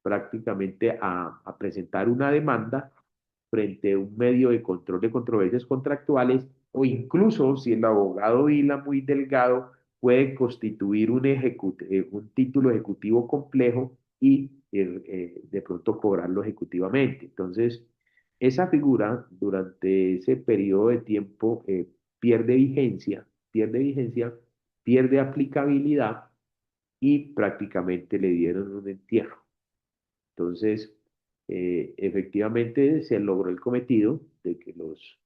prácticamente a presentar una demanda frente a un medio de control de controversias contractuales, o incluso si el abogado hila muy delgado, puede constituir un título ejecutivo complejo y de pronto cobrarlo ejecutivamente. Entonces, esa figura durante ese periodo de tiempo pierde vigencia, pierde aplicabilidad y prácticamente le dieron un entierro. Entonces, efectivamente se logró el cometido de que los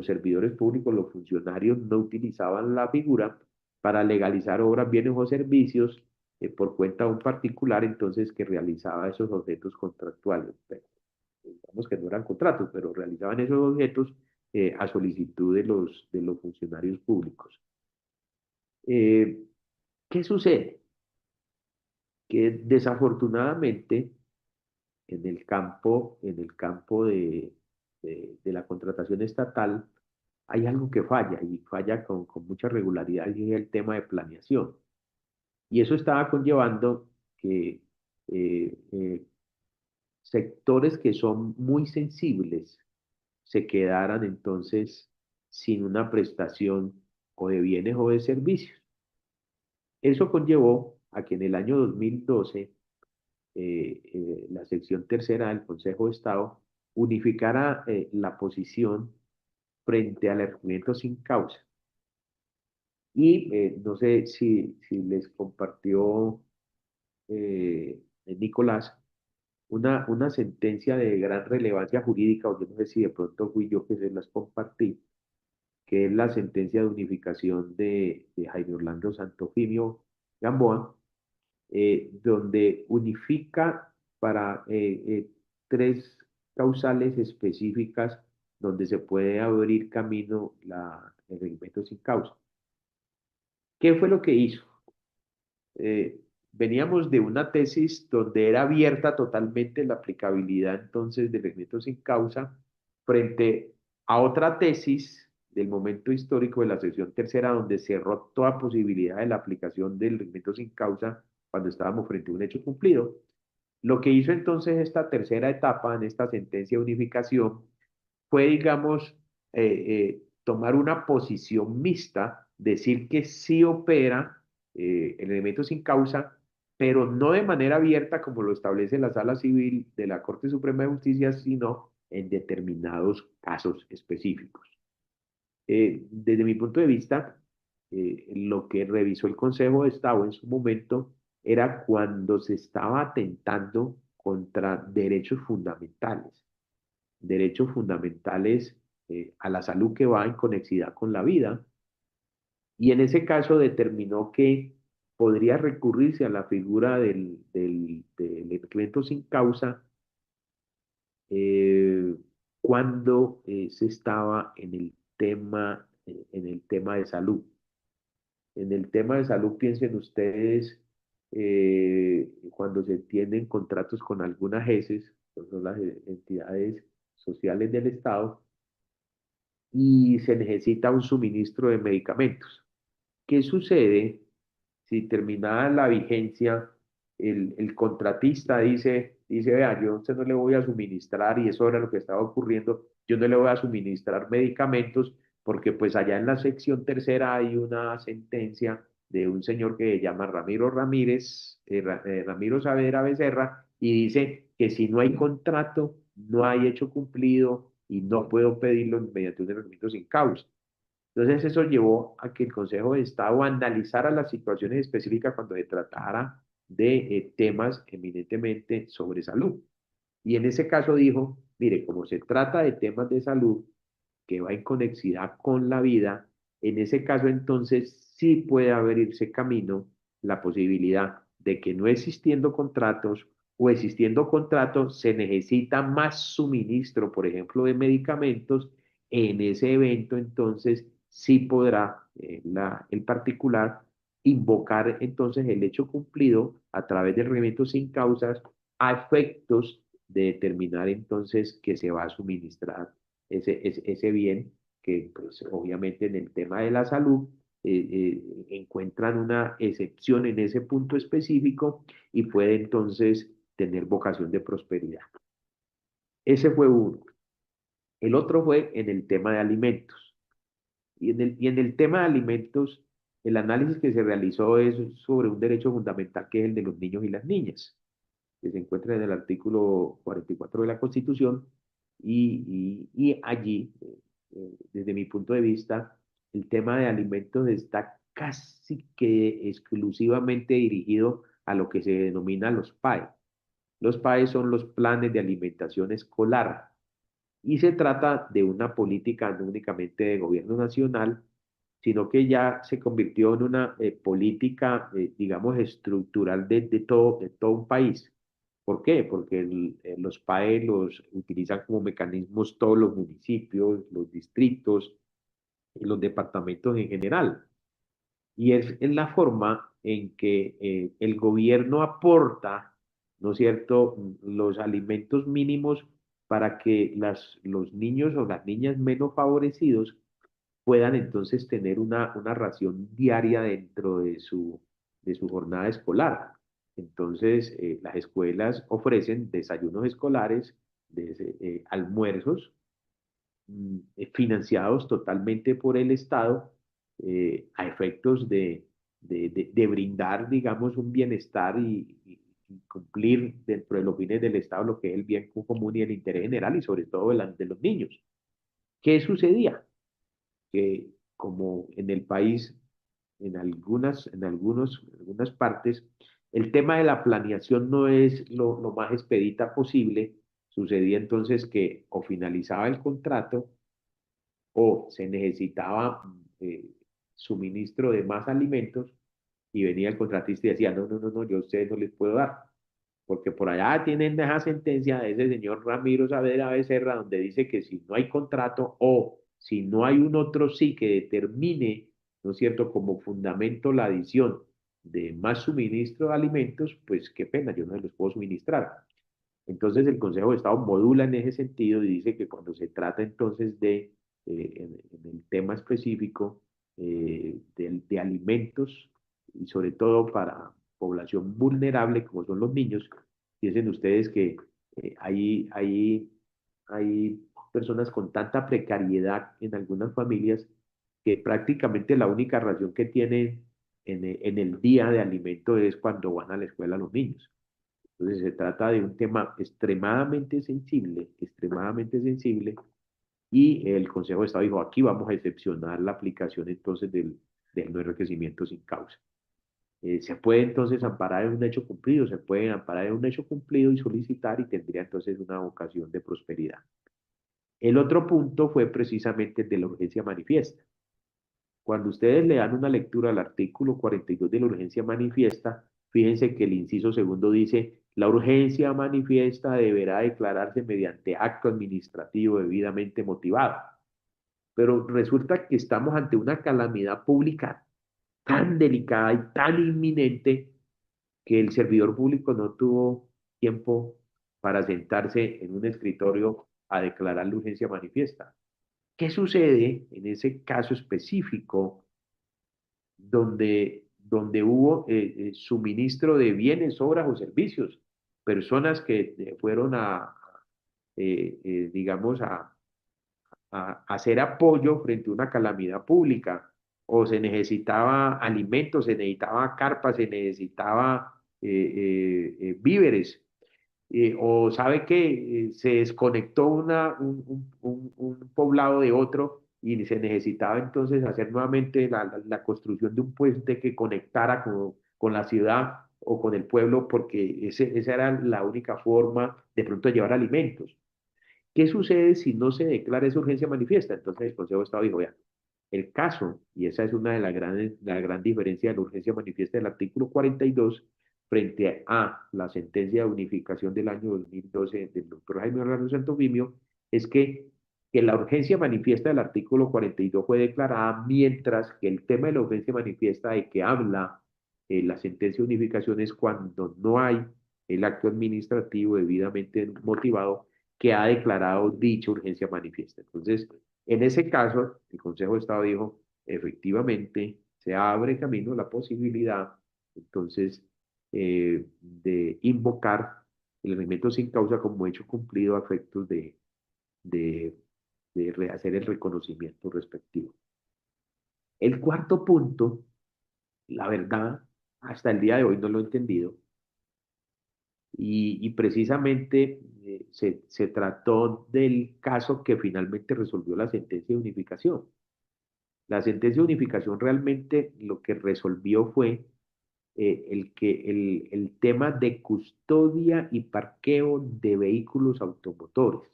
servidores públicos, los funcionarios, no utilizaban la figura para legalizar obras, bienes o servicios por cuenta de un particular entonces que realizaba esos objetos contractuales. Pero, digamos que no eran contratos, pero realizaban esos objetos a solicitud de los funcionarios públicos. Eh, ¿Qué sucede? Que desafortunadamente en el campo de la contratación estatal hay algo que falla y falla con mucha regularidad y es el tema de planeación. Y eso estaba conllevando que sectores que son muy sensibles se quedaran entonces sin una prestación o de bienes o de servicios. Eso conllevó a que en el año 2012 la sección tercera del Consejo de Estado unificara la posición frente al argumento sin causa. Y no sé si les compartió Nicolás una sentencia de gran relevancia jurídica, o yo no sé si de pronto fui yo que se las compartí, que es la sentencia de unificación de Jaime Orlando Santofimio Gamboa, donde unifica para tres causales específicas donde se puede abrir camino el reglamento sin causa. ¿Qué fue lo que hizo? Eh, Veníamos de una tesis donde era abierta totalmente la aplicabilidad entonces del reglamento sin causa frente a otra tesis del momento histórico de la sección tercera donde cerró toda posibilidad de la aplicación del reglamento sin causa cuando estábamos frente a un hecho cumplido. Lo que hizo entonces esta tercera etapa en esta sentencia de unificación fue, digamos, tomar una posición mixta, decir que sí opera el elemento sin causa, pero no de manera abierta como lo establece la Sala Civil de la Corte Suprema de Justicia, sino en determinados casos específicos. Desde mi punto de vista, lo que revisó el Consejo de Estado en su momento era cuando se estaba atentando contra derechos fundamentales a la salud que va en conexidad con la vida, y en ese caso determinó que podría recurrirse a la figura del evento sin causa eh, cuando se estaba en el tema de salud. En el tema de salud, piensen ustedes, cuando se tienen contratos con algunas ESES, que son las entidades sociales del Estado, y se necesita un suministro de medicamentos. ¿Qué sucede si terminada la vigencia, el contratista dice, vea, yo a usted no le voy a suministrar, y eso era lo que estaba ocurriendo, yo no le voy a suministrar medicamentos porque pues allá en la sección tercera hay una sentencia de un señor que se llama Ramiro Ramírez, Ramiro Saavedra Becerra, y dice que si no hay contrato, no hay hecho cumplido y no puedo pedirlo mediante un reglamento sin causa. Entonces eso llevó a que el Consejo de Estado analizara las situaciones específicas cuando se tratara de temas eminentemente sobre salud. Y en ese caso dijo, mire, como se trata de temas de salud que va en conexidad con la vida, en ese caso entonces sí puede abrirse camino la posibilidad de que no existiendo contratos o existiendo contratos se necesita más suministro, por ejemplo, de medicamentos. En ese evento entonces sí podrá el particular invocar entonces el hecho cumplido a través del reglamento sin causas a efectos de determinar entonces que se va a suministrar ese bien que pues obviamente en el tema de la salud encuentran una excepción en ese punto específico y puede entonces tener vocación de prosperidad. Ese fue uno. El otro fue en el tema de alimentos. Y en el tema de alimentos, el análisis que se realizó es sobre un derecho fundamental que es el de los niños y las niñas, que se encuentra en el artículo 44 de la Constitución, y allí, desde mi punto de vista, el tema de alimentos está casi que exclusivamente dirigido a lo que se denomina los PAE. Los PAE son los planes de alimentación escolar y se trata de una política no únicamente de gobierno nacional, sino que ya se convirtió en una política, digamos, estructural de todo un país. ¿Por qué? Porque los PAE los utilizan como mecanismos todos los municipios, los distritos y los departamentos en general. Y es la forma en que el gobierno aporta, ¿no es cierto?, los alimentos mínimos para que los niños o las niñas menos favorecidos puedan entonces tener una ración diaria dentro de su jornada escolar. Entonces, las escuelas ofrecen desayunos escolares, almuerzos financiados totalmente por el Estado a efectos de brindar, digamos, un bienestar y cumplir dentro de los fines del Estado lo que es el bien común y el interés general y sobre todo de los niños. ¿Qué sucedía? Que como en el país, en algunas partes, el tema de la planeación no es lo más expedita posible, sucedía entonces que o finalizaba el contrato o se necesitaba suministro de más alimentos y venía el contratista y decía, no, no, no, no, yo a ustedes no les puedo dar, porque por allá tienen esa sentencia de ese señor Ramiro Saavedra Becerra donde dice que si no hay contrato o si no hay un otro sí que determine, ¿no es cierto?, como fundamento la adición de más suministro de alimentos, pues qué pena, yo no se los puedo suministrar. Entonces el Consejo de Estado modula en ese sentido y dice que cuando se trata entonces en el tema específico de alimentos y sobre todo para población vulnerable como son los niños, piensen ustedes que hay personas con tanta precariedad en algunas familias que prácticamente la única ración que tienen en el día de alimento es cuando van a la escuela los niños. Entonces se trata de un tema extremadamente sensible, y el Consejo de Estado dijo, aquí vamos a excepcionar la aplicación entonces del no enriquecimiento sin causa. Se puede entonces amparar en un hecho cumplido, se puede amparar en un hecho cumplido y solicitar y tendría entonces una ocasión de prosperidad. El otro punto fue precisamente el de la urgencia manifiesta. Cuando ustedes le dan una lectura al artículo 42 de la urgencia manifiesta, fíjense que el inciso segundo dice, la urgencia manifiesta deberá declararse mediante acto administrativo debidamente motivado. Pero resulta que estamos ante una calamidad pública tan delicada y tan inminente que el servidor público no tuvo tiempo para sentarse en un escritorio a declarar la urgencia manifiesta. ¿Qué sucede en ese caso específico donde hubo suministro de bienes, obras o servicios? Personas que fueron digamos, a hacer apoyo frente a una calamidad pública, o se necesitaba alimentos, se necesitaba carpas, se necesitaba víveres, o sabe que se desconectó un poblado de otro y se necesitaba entonces hacer nuevamente la construcción de un puente que conectara con la ciudad o con el pueblo, porque esa era la única forma de pronto de llevar alimentos. ¿Qué sucede si no se declara esa urgencia manifiesta? Entonces el Consejo de Estado dijo, vea, el caso, y esa es una de la gran diferencia de la urgencia manifiesta del artículo 42 frente a la sentencia de unificación del año 2012 del doctor Jaime Orlando Santofimio, es que la urgencia manifiesta del artículo 42 fue declarada, mientras que el tema de la urgencia manifiesta de que habla la sentencia de unificación es cuando no hay el acto administrativo debidamente motivado que ha declarado dicha urgencia manifiesta. Entonces, en ese caso, el Consejo de Estado dijo, efectivamente, se abre camino la posibilidad, entonces, de invocar el elemento sin causa como hecho cumplido a efectos de, de rehacer el reconocimiento respectivo. El cuarto punto, la verdad, hasta el día de hoy no lo he entendido, y precisamente se trató del caso que finalmente resolvió la sentencia de unificación. La sentencia de unificación realmente lo que resolvió fue el tema de custodia y parqueo de vehículos automotores.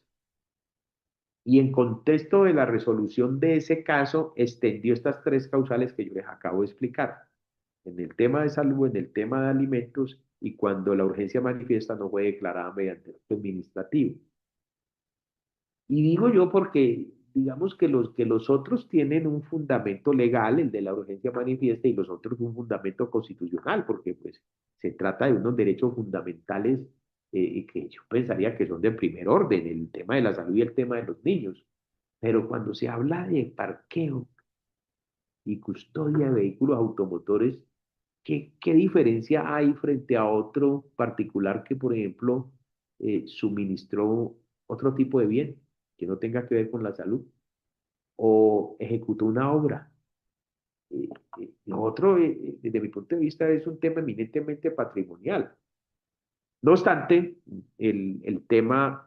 Y en contexto de la resolución de ese caso, extendió estas tres causales que yo les acabo de explicar. En el tema de salud, en el tema de alimentos y cuando la urgencia manifiesta no fue declarada mediante acto administrativo. Y digo yo porque digamos que los otros tienen un fundamento legal, el de la urgencia manifiesta, y los otros un fundamento constitucional, porque pues se trata de unos derechos fundamentales que yo pensaría que son de primer orden, el tema de la salud y el tema de los niños. Pero cuando se habla de parqueo y custodia de vehículos automotores, ¿qué diferencia hay frente a otro particular que, por ejemplo, suministró otro tipo de bien que no tenga que ver con la salud o ejecutó una obra? Lo otro, desde mi punto de vista, es un tema eminentemente patrimonial. No obstante, el tema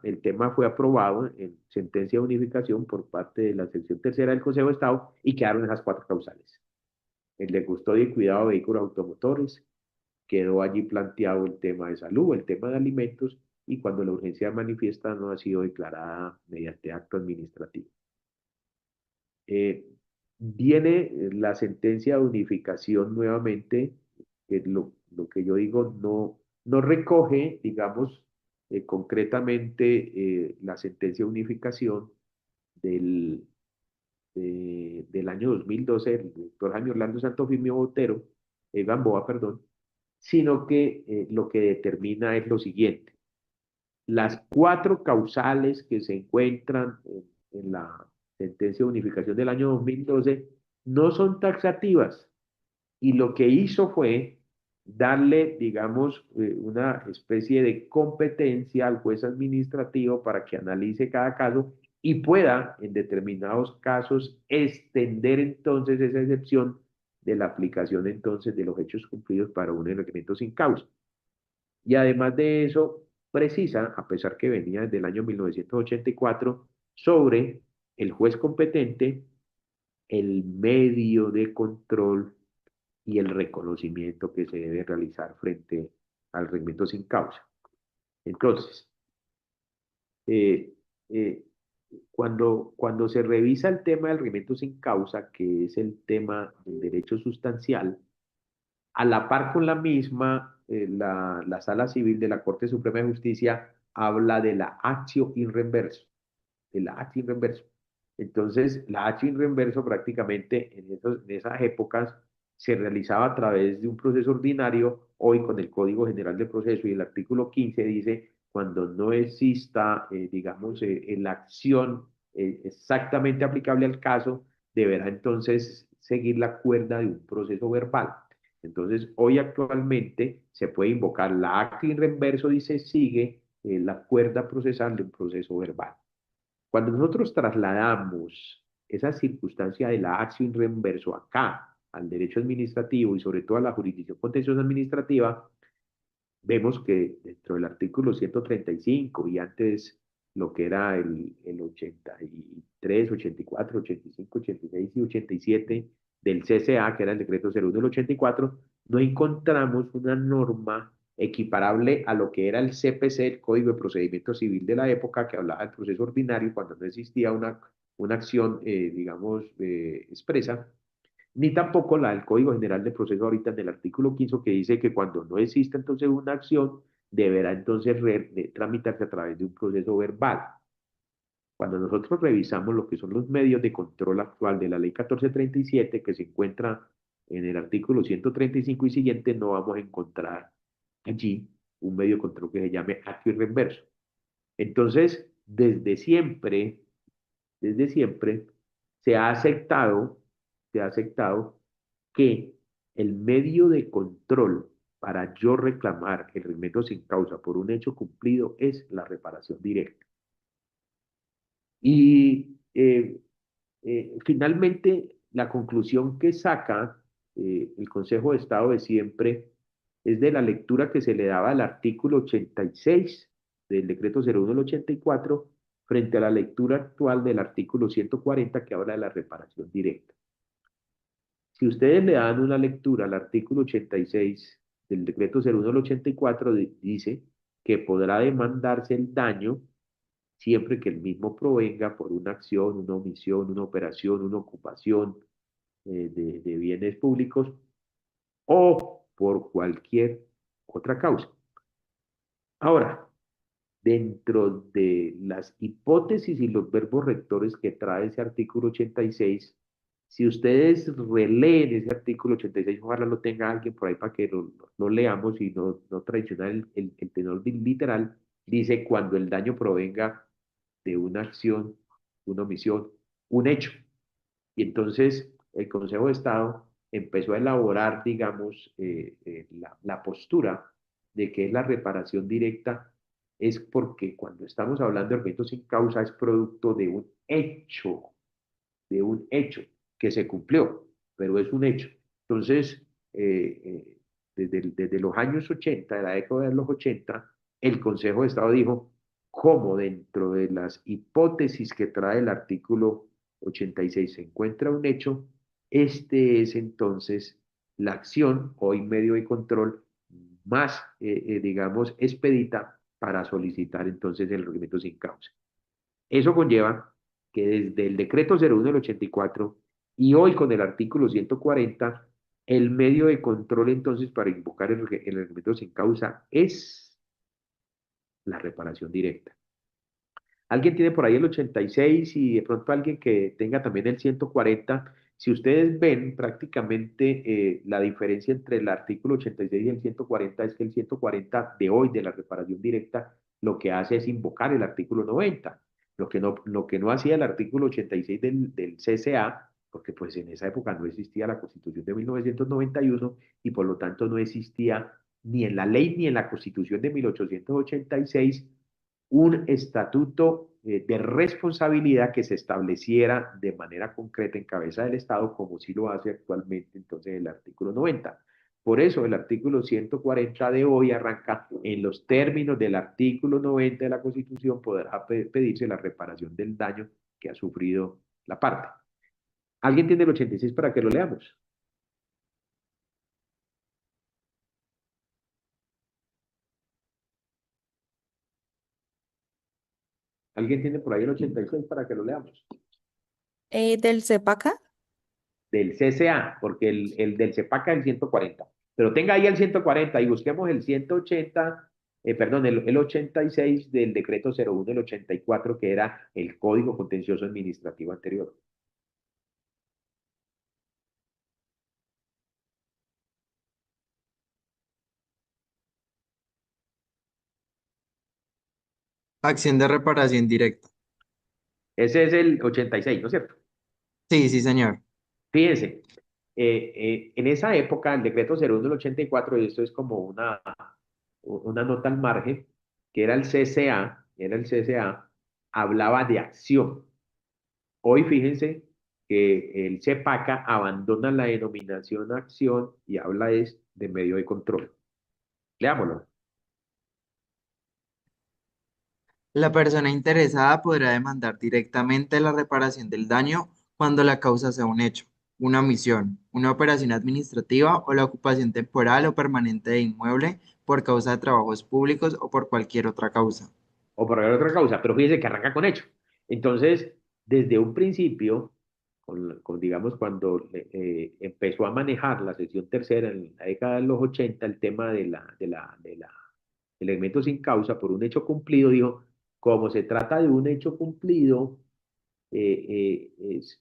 fue aprobado en sentencia de unificación por parte de la sección tercera del Consejo de Estado y quedaron esas cuatro causales. El de custodia y cuidado de vehículos automotores, quedó allí planteado el tema de salud, el tema de alimentos y cuando la urgencia manifiesta no ha sido declarada mediante acto administrativo. Eh, Viene la sentencia de unificación nuevamente, que lo que yo digo no recoge, digamos, concretamente la sentencia de unificación del, del año 2012, el doctor Jaime Orlando Santofimio Botero, Gamboa, perdón, sino que lo que determina es lo siguiente. Las cuatro causales que se encuentran en la sentencia de unificación del año 2012 no son taxativas y lo que hizo fue darle, digamos, una especie de competencia al juez administrativo para que analice cada caso y pueda, en determinados casos, extender entonces esa excepción de la aplicación entonces de los hechos cumplidos para un requerimiento sin causa. Y además de eso, precisa, a pesar que venía desde el año 1984, sobre el juez competente, el medio de control y el reconocimiento que se debe realizar frente al requerimiento sin causa. Entonces, eh, eh, cuando se revisa el tema del requerimiento sin causa, que es el tema del derecho sustancial, a la par con la misma, la Sala Civil de la Corte Suprema de Justicia habla de la actio in reverso, de la actio in reverso. Entonces, la actio in reverso prácticamente en esas épocas se realizaba a través de un proceso ordinario, hoy con el Código General de Proceso y el artículo 15 dice, cuando no exista, digamos, la acción exactamente aplicable al caso, deberá entonces seguir la cuerda de un proceso verbal. Entonces, hoy actualmente se puede invocar la acta in reverso, dice, sigue la cuerda procesal de un proceso verbal. Cuando nosotros trasladamos esa circunstancia de la acción in reverso acá, al derecho administrativo y sobre todo a la jurisdicción contenciosa administrativa, vemos que dentro del artículo 135 y antes lo que era el 83, 84, 85, 86 y 87 del CCA, que era el decreto 01 del 84, no encontramos una norma equiparable a lo que era el CPC, el Código de Procedimiento Civil de la época, que hablaba del proceso ordinario cuando no existía una acción, digamos, expresa, ni tampoco la del Código General de Proceso ahorita en el artículo 15 que dice que cuando no exista entonces una acción, deberá entonces tramitarse a través de un proceso verbal. Cuando nosotros revisamos lo que son los medios de control actual de la ley 1437 que se encuentra en el artículo 135 y siguiente, no vamos a encontrar allí un medio de control que se llame acto y reverso. Entonces, desde siempre se ha aceptado que el medio de control para yo reclamar el remedio sin causa por un hecho cumplido es la reparación directa. Y finalmente, la conclusión que saca el Consejo de Estado de siempre es de la lectura que se le daba al artículo 86 del decreto 01 del 84 frente a la lectura actual del artículo 140 que habla de la reparación directa. Si ustedes le dan una lectura al artículo 86 del decreto 01 del 84, dice que podrá demandarse el daño siempre que el mismo provenga por una acción, una omisión, una operación, una ocupación de bienes públicos o por cualquier otra causa. Ahora, dentro de las hipótesis y los verbos rectores que trae ese artículo 86, si ustedes releen ese artículo 86, ojalá lo tenga alguien por ahí para que lo leamos y no traicionar el tenor literal, dice cuando el daño provenga de una acción, una omisión, un hecho. Y entonces el Consejo de Estado empezó a elaborar, digamos, la postura de que la reparación directa es porque cuando estamos hablando de argumentos sin causa es producto de un hecho que se cumplió, pero es un hecho. Entonces, desde los años 80, de la década de los 80, el Consejo de Estado dijo, cómo dentro de las hipótesis que trae el artículo 86 se encuentra un hecho, este es entonces la acción, hoy medio de control, más, digamos, expedita para solicitar entonces el reglamento sin causa. Eso conlleva que desde el decreto 01 del 84 y hoy con el artículo 140, el medio de control entonces para invocar el reglamento sin causa es la reparación directa. Alguien tiene por ahí el 86 y de pronto alguien que tenga también el 140. Si ustedes ven prácticamente la diferencia entre el artículo 86 y el 140 es que el 140 de hoy de la reparación directa lo que hace es invocar el artículo 90. Lo que no hacía el artículo 86 del CCA, porque pues en esa época no existía la Constitución de 1991 y por lo tanto no existía ni en la ley ni en la Constitución de 1886 un estatuto de responsabilidad que se estableciera de manera concreta en cabeza del Estado, como sí lo hace actualmente entonces el artículo 90. Por eso el artículo 140 de hoy arranca en los términos del artículo 90 de la Constitución, podrá pedirse la reparación del daño que ha sufrido la parte. ¿Alguien tiene el 86 para que lo leamos? ¿Alguien tiene por ahí el 86 para que lo leamos? ¿Del CEPACA? Del CCA, porque el del CEPACA es el 140. Pero tenga ahí el 140 y busquemos el 180, perdón, el 86 del decreto 01 del 84, que era el Código Contencioso Administrativo anterior. Acción de reparación directa. Ese es el 86, ¿no es cierto? Sí, sí, señor. Fíjense, en esa época, el decreto 01 del 84, y esto es como una nota al margen, que era el CCA, hablaba de acción. Hoy fíjense que el CEPACA abandona la denominación acción y habla es de medio de control. Leámoslo. La persona interesada podrá demandar directamente la reparación del daño cuando la causa sea un hecho, una omisión, una operación administrativa o la ocupación temporal o permanente de inmueble por causa de trabajos públicos o por cualquier otra causa. O por otra causa, pero fíjense que arranca con hecho. Entonces, desde un principio, digamos, cuando empezó a manejar la sección tercera en la década de los 80, el tema del elemento sin causa por un hecho cumplido, dijo, como se trata de un hecho cumplido,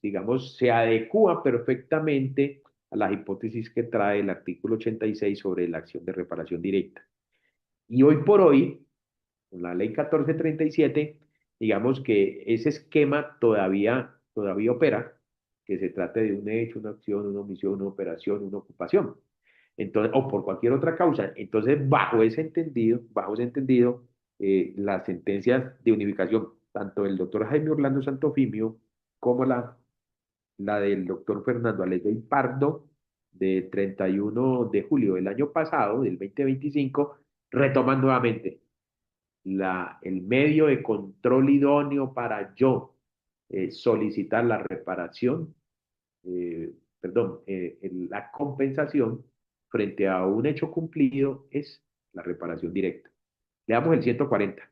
digamos, se adecua perfectamente a las hipótesis que trae el artículo 86 sobre la acción de reparación directa. Y hoy por hoy, con la ley 1437, digamos que ese esquema todavía opera, que se trate de un hecho, una acción, una omisión, una operación, una ocupación. Entonces, o por cualquier otra causa. Entonces, bajo ese entendido, las sentencias de unificación, tanto del doctor Jaime Orlando Santofimio como la del doctor Fernando Alejo Pardo, de 31 de julio del año pasado, del 2025, retoman nuevamente el medio de control idóneo para yo solicitar la reparación, la compensación frente a un hecho cumplido es la reparación directa. Leamos el 140.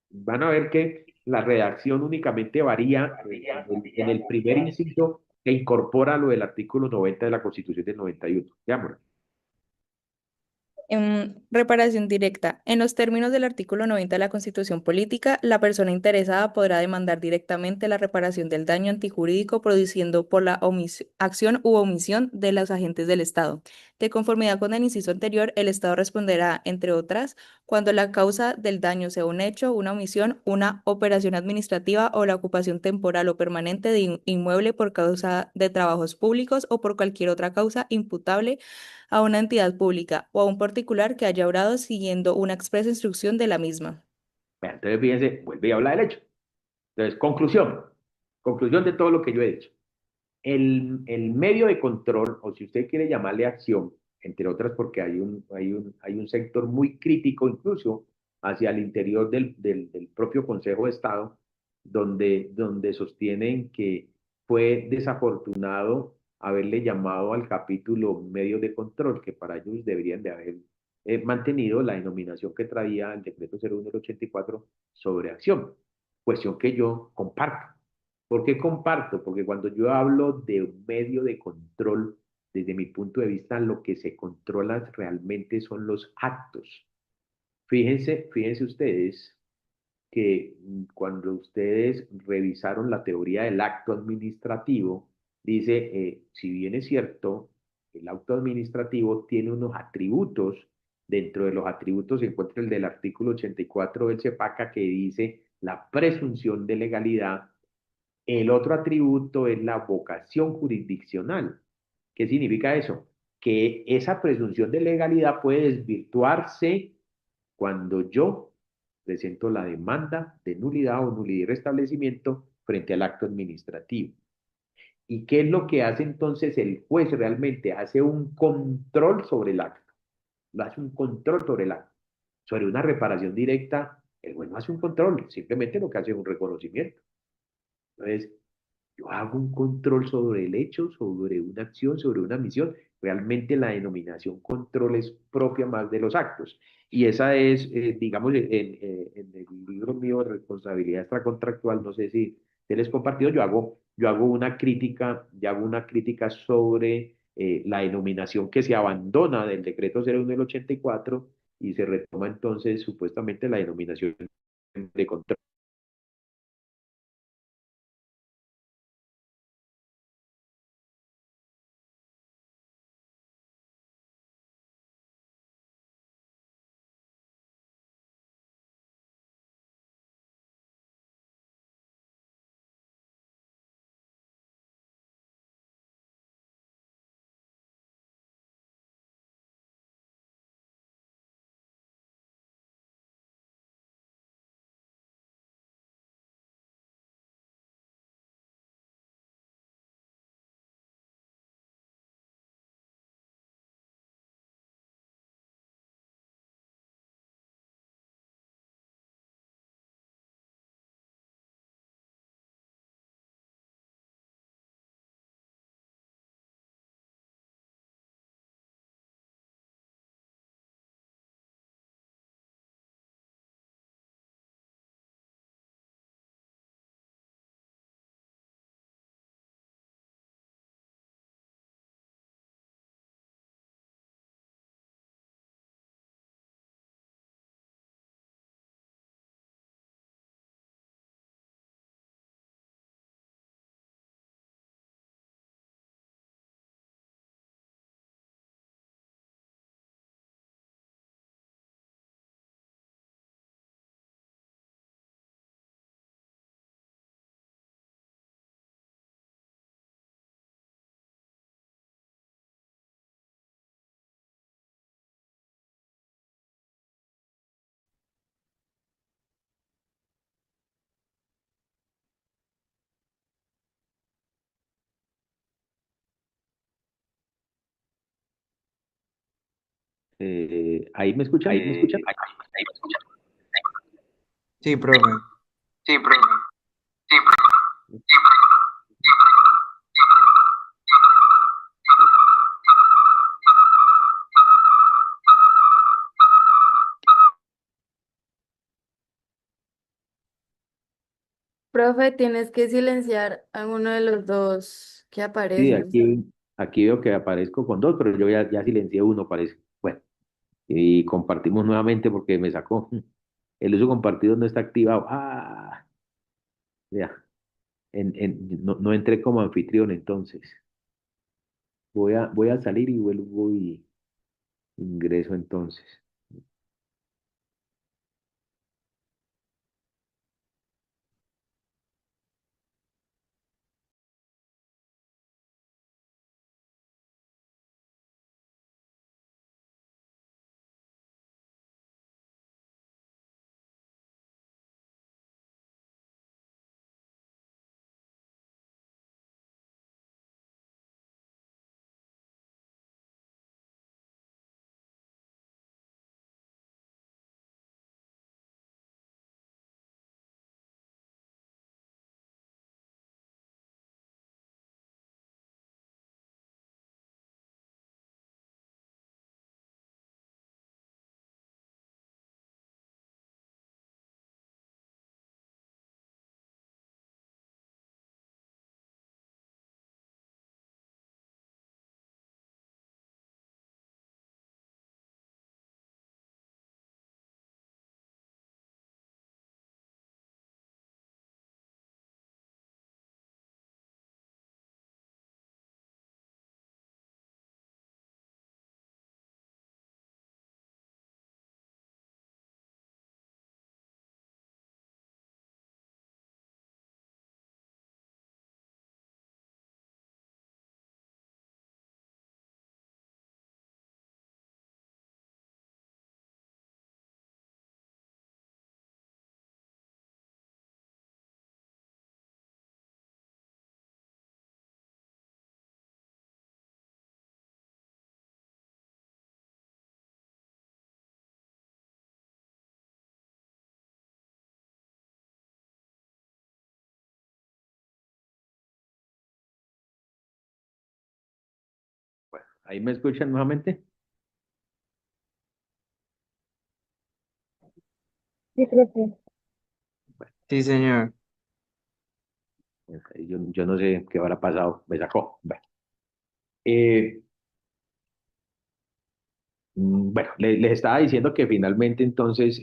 Van a ver que La redacción únicamente varía en el primer inciso que incorpora lo del artículo 90 de la Constitución del 91. Veámoslo. Reparación directa. En los términos del artículo 90 de la Constitución Política, la persona interesada podrá demandar directamente la reparación del daño antijurídico produciendo por la acción u omisión de los agentes del Estado. De conformidad con el inciso anterior, el Estado responderá, entre otras, cuando la causa del daño sea un hecho, una omisión, una operación administrativa o la ocupación temporal o permanente de inmueble por causa de trabajos públicos o por cualquier otra causa imputable a una entidad pública o a un particular que haya obrado siguiendo una expresa instrucción de la misma. Vean, entonces fíjense, vuelve y habla del hecho. Entonces, conclusión de todo lo que yo he dicho. El medio de control, o si usted quiere llamarle acción, entre otras porque hay un sector muy crítico incluso hacia el interior del propio Consejo de Estado, donde sostienen que fue desafortunado haberle llamado al capítulo medios de control, que para ellos deberían de haber mantenido la denominación que traía el decreto 01 del 84 sobre acción, cuestión que yo comparto. ¿Por qué comparto? Porque cuando yo hablo de un medio de control, desde mi punto de vista, lo que se controla realmente son los actos. Fíjense ustedes que cuando ustedes revisaron la teoría del acto administrativo, dice, si bien es cierto, el acto administrativo tiene unos atributos, dentro de los atributos se encuentra el del artículo 84 del CEPACA que dice la presunción de legalidad. El otro atributo es la vocación jurisdiccional. ¿Qué significa eso? Que esa presunción de legalidad puede desvirtuarse cuando yo presento la demanda de nulidad o nulidad y restablecimiento frente al acto administrativo. ¿Y qué es lo que hace entonces el juez realmente? Hace un control sobre el acto. Lo hace un control sobre el acto. Sobre una reparación directa, el juez no hace un control, simplemente lo que hace es un reconocimiento. Entonces, yo hago un control sobre el hecho, sobre una acción, sobre una misión. Realmente la denominación control es propia más de los actos. Y esa es, digamos, en el libro mío de responsabilidad extracontractual, no sé si se les compartió, yo hago una crítica sobre la denominación que se abandona del decreto 01 del 84 y se retoma entonces supuestamente la denominación de control. ¿Ahí me escuchan? ¿Me escuchan? Sí, profe. Profe, tienes que silenciar a uno de los dos que Sí, aparecen. aquí veo que aparezco con dos, pero yo ya silencié uno, parece. Bueno, y compartimos nuevamente porque me sacó. El uso compartido no está activado. Ah, ya. No entré como anfitrión, entonces. Voy a salir y vuelvo y ingreso entonces. Bueno, ahí me escuchan nuevamente. Sí, profe. Bueno, Sí, señor. yo no sé qué habrá pasado. Me sacó. Bueno, eh, bueno, les estaba diciendo que finalmente entonces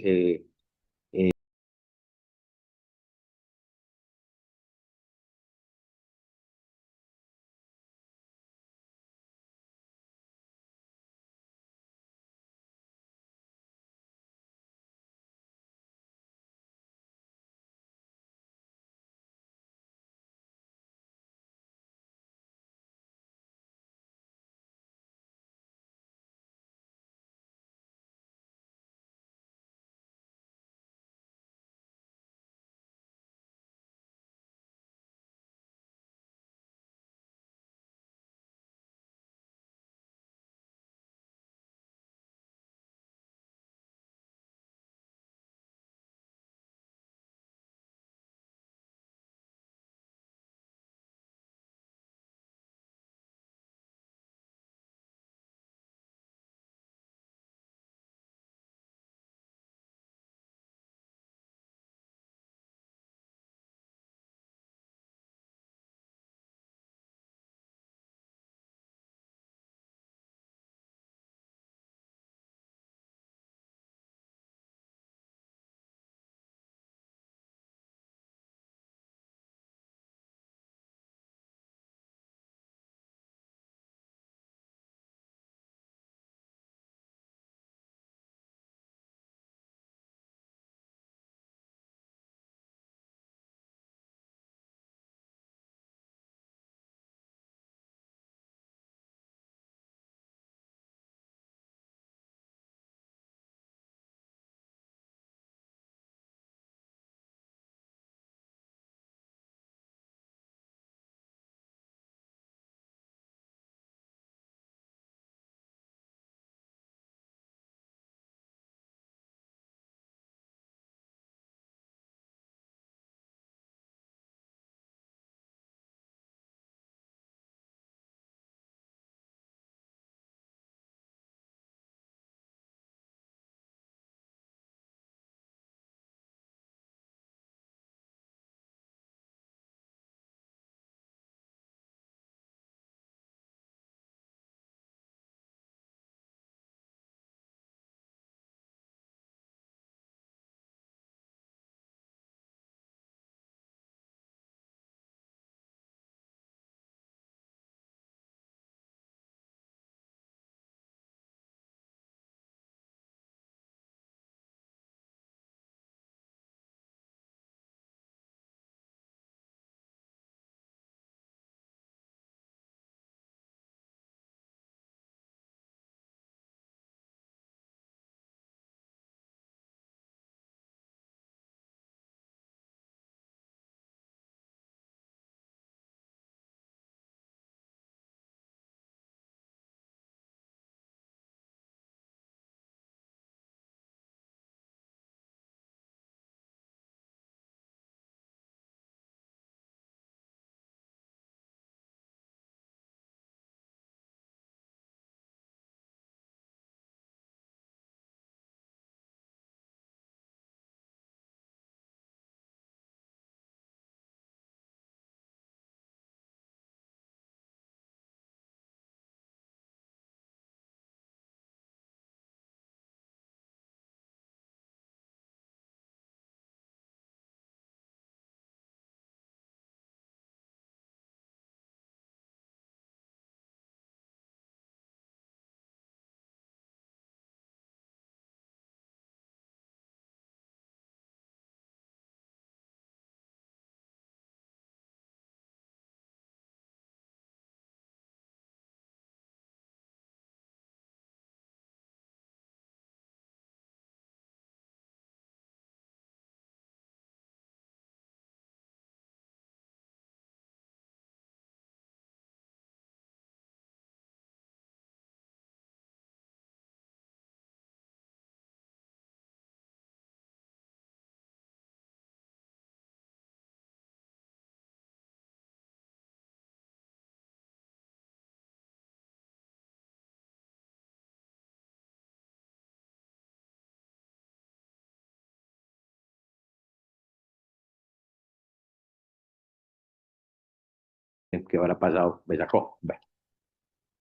¿Qué habrá pasado? Me sacó. Bueno,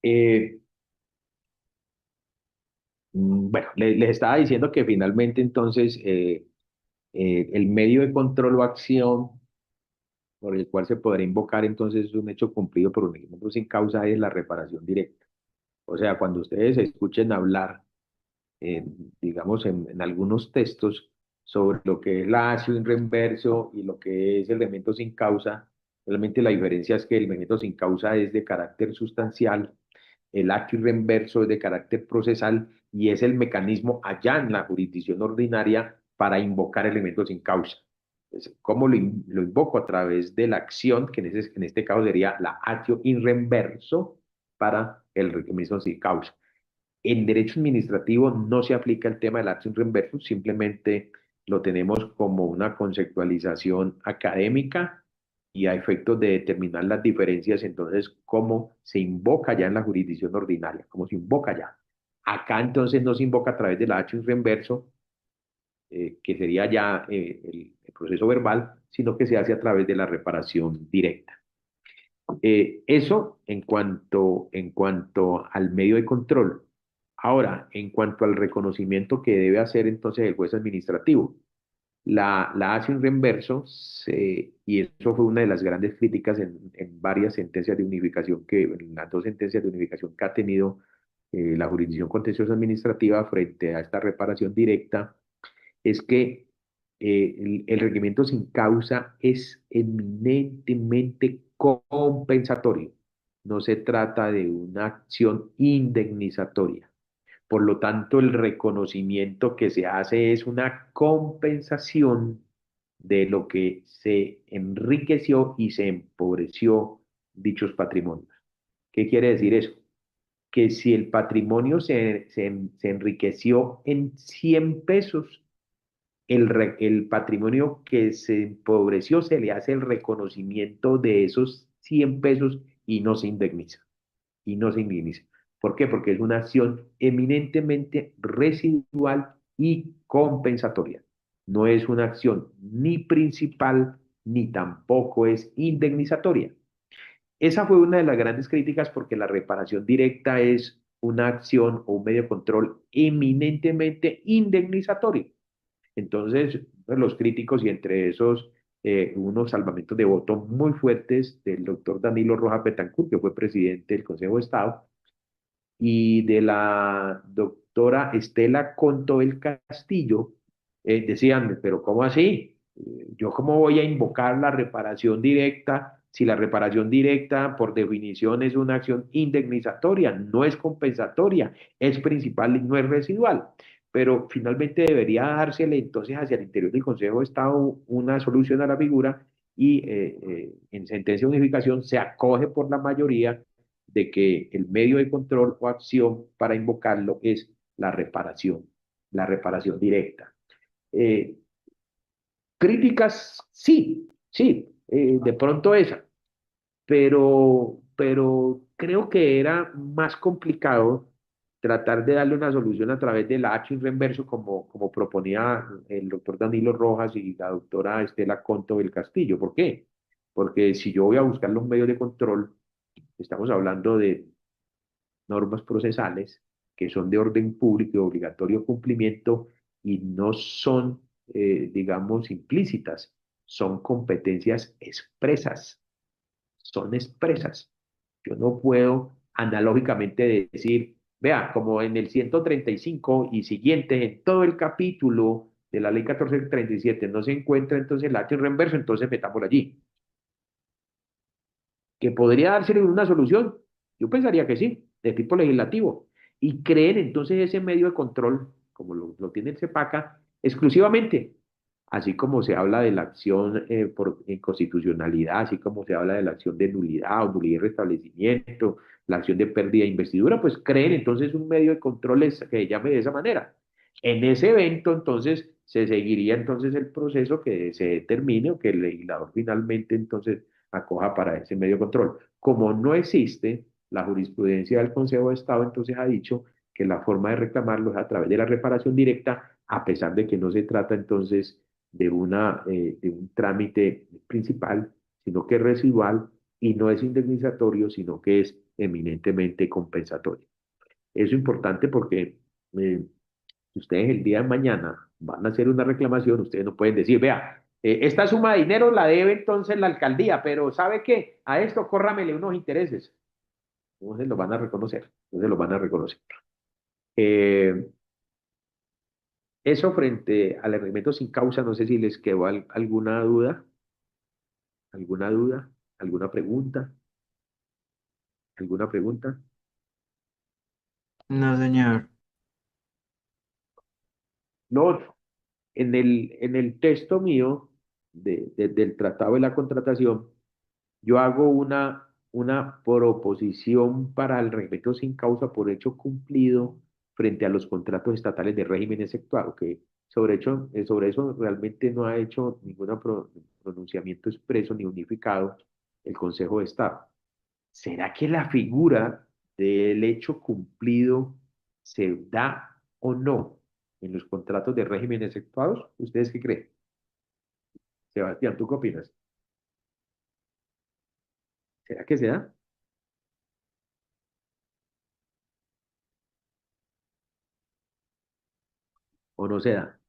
eh, bueno, les estaba diciendo que finalmente entonces el medio de control o acción por el cual se podrá invocar entonces un hecho cumplido por un elemento sin causa es la reparación directa. O sea, cuando ustedes escuchen hablar, eh, digamos, en algunos textos sobre lo que es la acción reverso y lo que es el elemento sin causa, realmente la diferencia es que el elemento sin causa es de carácter sustancial, el acto reverso es de carácter procesal y es el mecanismo allá en la jurisdicción ordinaria para invocar elementos sin causa. Entonces, ¿cómo lo invoco? A través de la acción, que en este caso sería la actio in reverso para el mecanismo sin causa. En derecho administrativo no se aplica el tema del acción reverso, simplemente lo tenemos como una conceptualización académica y a efectos de determinar las diferencias, entonces, cómo se invoca ya en la jurisdicción ordinaria, cómo se invoca ya. Acá entonces no se invoca a través de la acción reverso, que sería ya el proceso verbal, sino que se hace a través de la reparación directa. Eso en cuanto al medio de control. Ahora, en cuanto al reconocimiento que debe hacer entonces el juez administrativo, la hace un reemverso, y eso fue una de las grandes críticas en varias sentencias de unificación, en las dos sentencias de unificación que ha tenido la jurisdicción contenciosa administrativa frente a esta reparación directa, es que el requerimiento sin causa es eminentemente compensatorio. No se trata de una acción indemnizatoria. Por lo tanto, el reconocimiento que se hace es una compensación de lo que se enriqueció y se empobreció dichos patrimonios. ¿Qué quiere decir eso? Que si el patrimonio se enriqueció en 100 pesos, el patrimonio que se empobreció se le hace el reconocimiento de esos 100 pesos y no se indemniza. Y no se indemniza. ¿Por qué? Porque es una acción eminentemente residual y compensatoria. No es una acción ni principal ni tampoco es indemnizatoria. Esa fue una de las grandes críticas porque la reparación directa es una acción o un medio de control eminentemente indemnizatorio. Entonces, pues, los críticos y entre esos unos salvamentos de voto muy fuertes del doctor Danilo Rojas Betancourt, que fue presidente del Consejo de Estado, y de la doctora Estela Conto del Castillo, decían, pero ¿cómo así? ¿Yo cómo voy a invocar la reparación directa si la reparación directa por definición es una acción indemnizatoria, no es compensatoria, es principal y no es residual? Pero finalmente debería dársele entonces hacia el interior del Consejo de Estado una solución a la figura y en sentencia de unificación se acoge por la mayoría de que el medio de control o acción para invocarlo es la reparación directa. Eh, Críticas, sí, sí, de pronto esa, pero creo que era más complicado tratar de darle una solución a través del acción reverso como proponía el doctor Danilo Rojas y la doctora Estela Conto del Castillo. ¿Por qué? Porque si yo voy a buscar los medios de control, estamos hablando de normas procesales que son de orden público y obligatorio cumplimiento y no son, digamos, implícitas, son competencias expresas, son expresas. Yo no puedo analógicamente decir, vea, como en el 135 y siguientes, en todo el capítulo de la ley 1437 no se encuentra entonces el acto reverso, entonces metamos allí. ¿Que podría darse una solución? Yo pensaría que sí, de tipo legislativo. Y creen entonces ese medio de control, como lo tiene el CEPACA, exclusivamente. Así como se habla de la acción por inconstitucionalidad, así como se habla de la acción de nulidad o nulidad y restablecimiento, la acción de pérdida de investidura, pues creen entonces un medio de control que se llame de esa manera. En ese evento, entonces, se seguiría entonces el proceso que se determine o que el legislador finalmente entonces acoja para ese medio de control. Como no existe, la jurisprudencia del Consejo de Estado entonces ha dicho que la forma de reclamarlo es a través de la reparación directa, a pesar de que no se trata entonces de un trámite principal, sino que es residual y no es indemnizatorio, sino que es eminentemente compensatorio. Eso es importante porque si ustedes el día de mañana van a hacer una reclamación, ustedes no pueden decir, vea, esta suma de dinero la debe entonces la alcaldía, pero ¿sabe qué? A esto córramele unos intereses. Entonces lo van a reconocer, entonces lo van a reconocer. Eh, Eso frente al arrendamiento sin causa, no sé si les quedó alguna duda, alguna pregunta, alguna pregunta. No, señor. Lo otro, en el texto mío del Tratado de la Contratación, yo hago una proposición para el respeto sin causa por hecho cumplido frente a los contratos estatales de régimen exceptuado, que sobre eso realmente no ha hecho ningún pronunciamiento expreso ni unificado el Consejo de Estado. ¿Será que la figura del hecho cumplido se da o no en los contratos de régimen exceptuados? ¿Ustedes qué creen? Sebastián, ¿tú qué opinas? ¿Será que se da o no se da?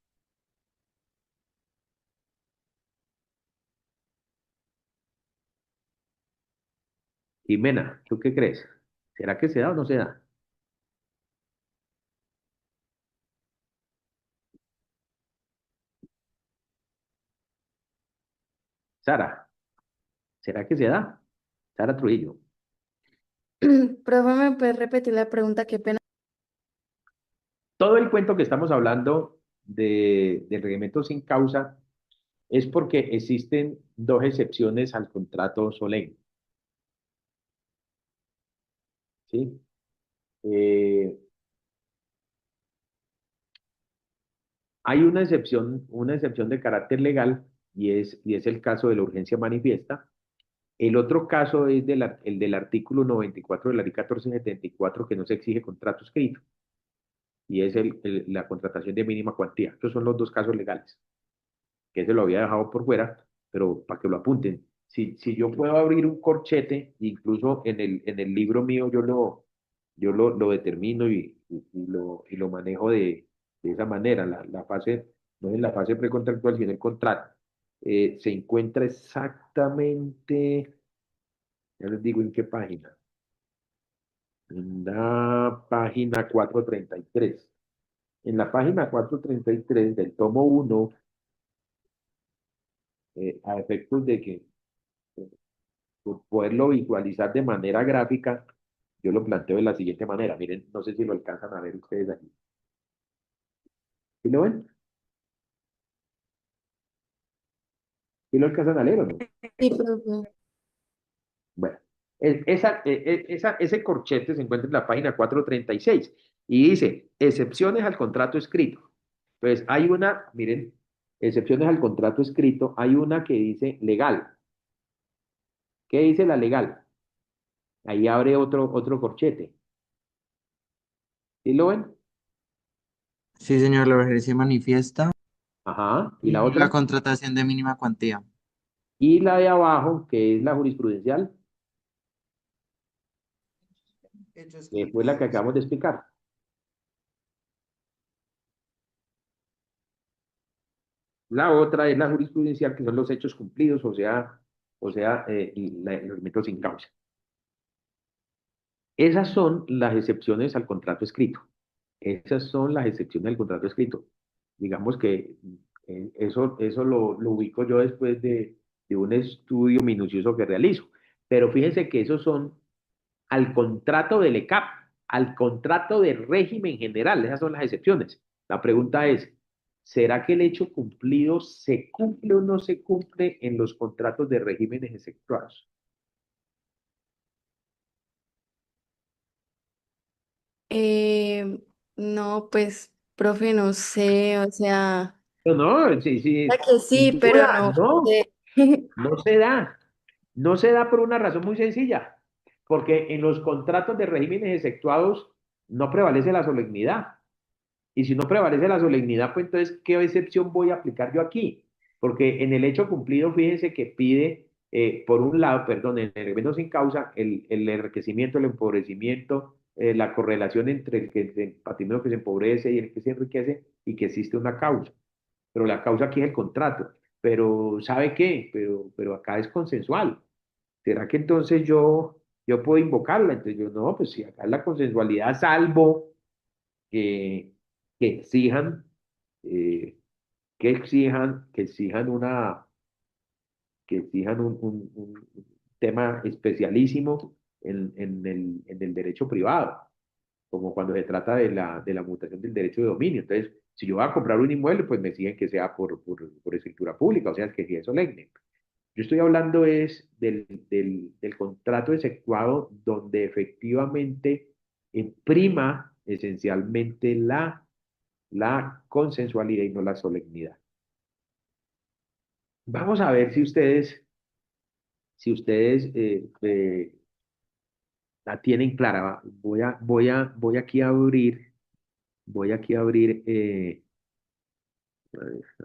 Jimena, ¿tú qué crees? ¿Será que se da o no se da? Sara, ¿será que se da? Sara Trujillo. Profe, ¿me puedes repetir la pregunta? Qué pena. Todo el cuento que estamos hablando del reglamento sin causa es porque existen dos excepciones al contrato solemne, ¿sí? Eh, Hay una excepción de carácter legal y es el caso de la urgencia manifiesta. El otro caso es el del artículo 94 de la Ley 1474 que no se exige contrato escrito y es la contratación de mínima cuantía. Estos son los dos casos legales, que se lo había dejado por fuera, pero para que lo apunten. Si yo puedo abrir un corchete, incluso en el libro mío yo lo determino y lo manejo de esa manera. La fase, no es la fase precontractual, sino el contrato. Se encuentra exactamente, ya les digo en qué página, en la página 433. En la página 433 del tomo uno, a efectos de que por poderlo visualizar de manera gráfica, yo lo planteo de la siguiente manera. Miren, no sé si lo alcanzan a ver ustedes aquí. ¿Sí lo ven? ¿Sí lo alcanzan a leer o no? Sí, profe. Bueno, ese corchete se encuentra en la página 436 y dice, excepciones al contrato escrito. Pues hay una, miren, excepciones al contrato escrito, hay una que dice legal. ¿Qué dice la legal? Ahí abre otro corchete. ¿Sí lo ven? Sí, señor, la urgencia manifiesta. Ajá. ¿Y la Y la otra? contratación de mínima cuantía. Y la de abajo, que es la jurisprudencial, Hechos que fue la que cumplidos. acabamos de explicar. La otra es la jurisprudencial, que son los hechos cumplidos, los elementos sin causa. Esas son las excepciones al contrato escrito. Esas son las excepciones al contrato escrito. Digamos que eso lo ubico yo después de un estudio minucioso que realizo. Pero fíjense que esos son al contrato del ECAP, al contrato de régimen general. Esas son las excepciones. La pregunta es, ¿será que el hecho cumplido se cumple o no se cumple en los contratos de regímenes exceptuados? No, pues, profe, no sé, o sea, No, no, sí, sí, que sin sí, pero duda, no no, sé. no se da. No se da por una razón muy sencilla, porque en los contratos de regímenes exceptuados no prevalece la solemnidad. Y si no prevalece la solemnidad, pues entonces, ¿qué excepción voy a aplicar yo aquí? Porque en el hecho cumplido, fíjense que pide por un lado, perdón, en el enriquecimiento sin causa, el enriquecimiento, el empobrecimiento, la correlación entre el patrimonio que se empobrece y el que se enriquece, y que existe una causa. Pero la causa aquí es el contrato. Pero, ¿sabe qué? Pero acá es consensual. ¿Será que entonces yo puedo invocarla? Entonces yo, no, pues si acá es la consensualidad, salvo que, que exijan, eh, que exijan un tema especialísimo en el derecho privado, como cuando se trata de la mutación del derecho de dominio. Entonces, si yo voy a comprar un inmueble, pues me exigen que sea por escritura pública, o sea, que sea solemne. Yo estoy hablando es del contrato execuado donde efectivamente prima esencialmente la consensualidad y no la solemnidad. Vamos a ver si ustedes la tienen clara. Voy aquí a abrir,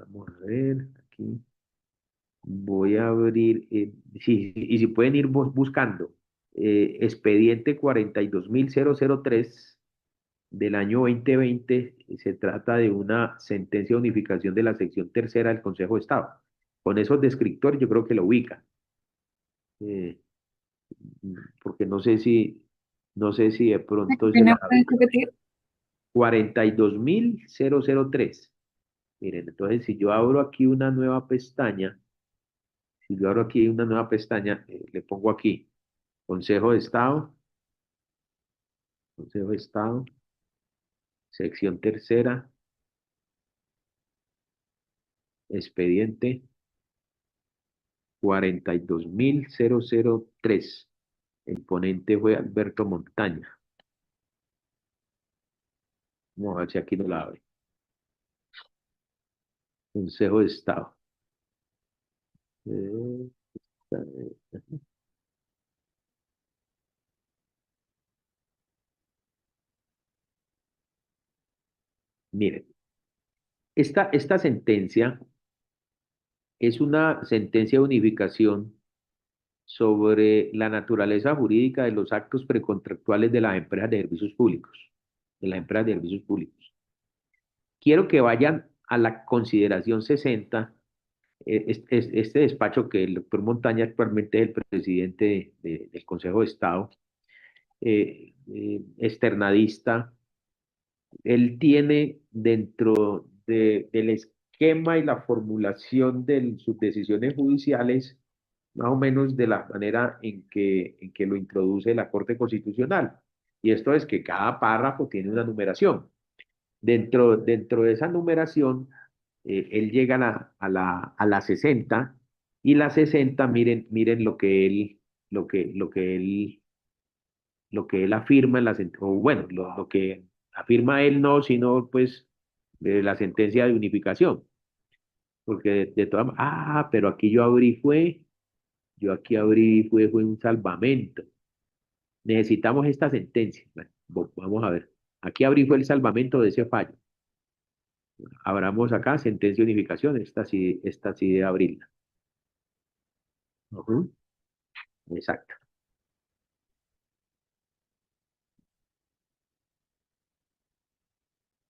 vamos a ver, aquí. Voy a abrir, y si pueden ir buscando, expediente 42.003 del año 2020, se trata de una sentencia de unificación de la sección tercera del Consejo de Estado. Con esos descriptores yo creo que lo ubican, eh, porque no sé si de pronto se ¿Me la... puedes repetir? 42.003. Miren, entonces si yo abro aquí una nueva pestaña, le pongo aquí Consejo de Estado, Consejo de Estado, sección tercera, expediente 42.003. El ponente fue Alberto Montaña. Vamos a ver si aquí no la abre. Consejo de Estado. Eh, Miren, esta sentencia es una sentencia de unificación sobre la naturaleza jurídica de los actos precontractuales de las empresas de servicios públicos, de las empresas de servicios públicos. Quiero que vayan a la consideración 60, este despacho que el doctor Montaña actualmente es el presidente del Consejo de Estado, externadista. Él tiene dentro del esquema y la formulación de sus decisiones judiciales, más o menos de la manera en que lo introduce la Corte Constitucional. Y esto es que cada párrafo tiene una numeración. Dentro de esa numeración, él llega a la 60, y la 60, miren lo que él afirma o bueno, lo que afirma él no, sino pues de la sentencia de unificación. Porque de todas pero aquí yo aquí abrí fue un salvamento. Necesitamos esta sentencia. Bueno, vamos a ver. Aquí abrí fue el salvamento de ese fallo. Abramos acá, sentencia de unificación, esta sí de abrirla. Ujú. Exacto.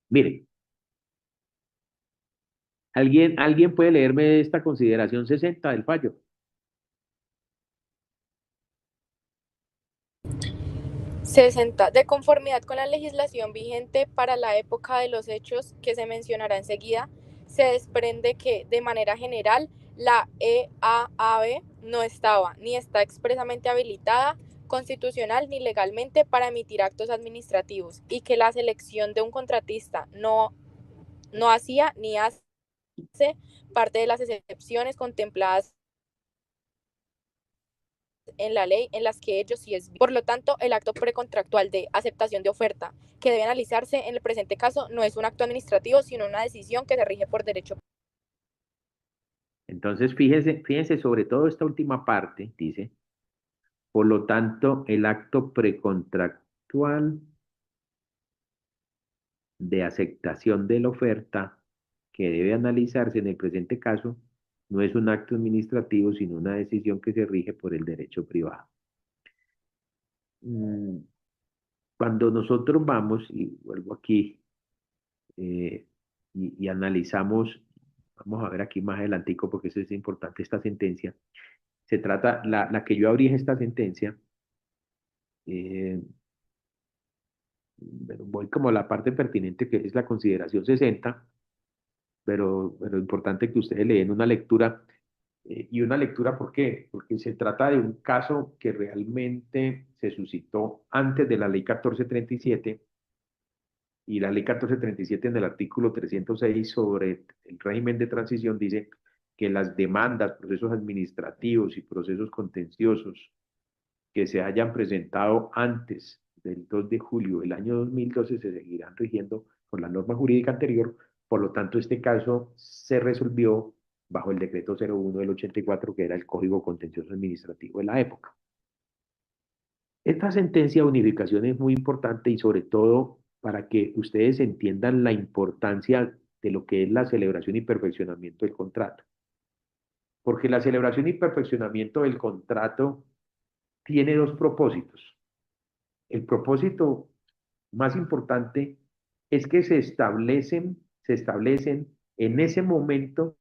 Miren, ¿alguien puede leerme esta consideración 60 del fallo? 60. De conformidad con la legislación vigente para la época de los hechos que se mencionará enseguida, se desprende que, de manera general, la EAAB no estaba ni está expresamente habilitada constitucional ni legalmente para emitir actos administrativos, y que la selección de un contratista no hacía ni hace parte de las excepciones contempladas en la ley en las que ellos sí es. Por lo tanto, el acto precontractual de aceptación de oferta que debe analizarse en el presente caso no es un acto administrativo, sino una decisión que se rige por derecho. Entonces, fíjense sobre todo esta última parte, dice, por lo tanto, el acto precontractual de aceptación de la oferta que debe analizarse en el presente caso no es un acto administrativo, sino una decisión que se rige por el derecho privado. Mm, Cuando nosotros vamos, y vuelvo aquí, eh, y analizamos, vamos a ver aquí más adelantico porque eso es importante, esta sentencia, se trata, la que yo abrí es esta sentencia, eh, bueno, voy como a la parte pertinente que es la consideración 60, pero importante que ustedes le den una lectura, y una lectura, ¿por qué? Porque se trata de un caso que realmente se suscitó antes de la ley 1437, y la ley 1437 en el artículo 306 sobre el régimen de transición dice que las demandas, procesos administrativos y procesos contenciosos que se hayan presentado antes del 2 de julio del año 2012 se seguirán rigiendo por la norma jurídica anterior. Por lo tanto, este caso se resolvió bajo el decreto 01 del 84, que era el Código Contencioso Administrativo de la época. Esta sentencia de unificación es muy importante y sobre todo para que ustedes entiendan la importancia de lo que es la celebración y perfeccionamiento del contrato. Porque la celebración y perfeccionamiento del contrato tiene dos propósitos. El propósito más importante es que se establecen en ese momento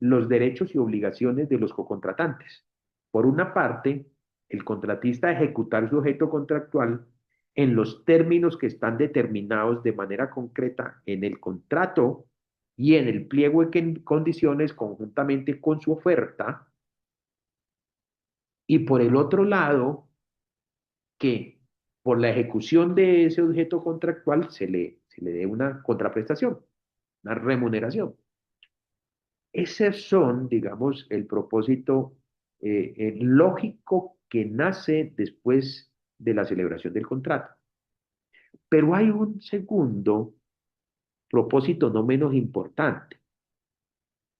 los derechos y obligaciones de los cocontratantes. Por una parte, el contratista ejecutar su objeto contractual en los términos que están determinados de manera concreta en el contrato y en el pliego de condiciones conjuntamente con su oferta. Y por el otro lado, que por la ejecución de ese objeto contractual se le dé una contraprestación, una remuneración. Esos son, digamos, el propósito lógico que nace después de la celebración del contrato. Pero hay un segundo propósito no menos importante,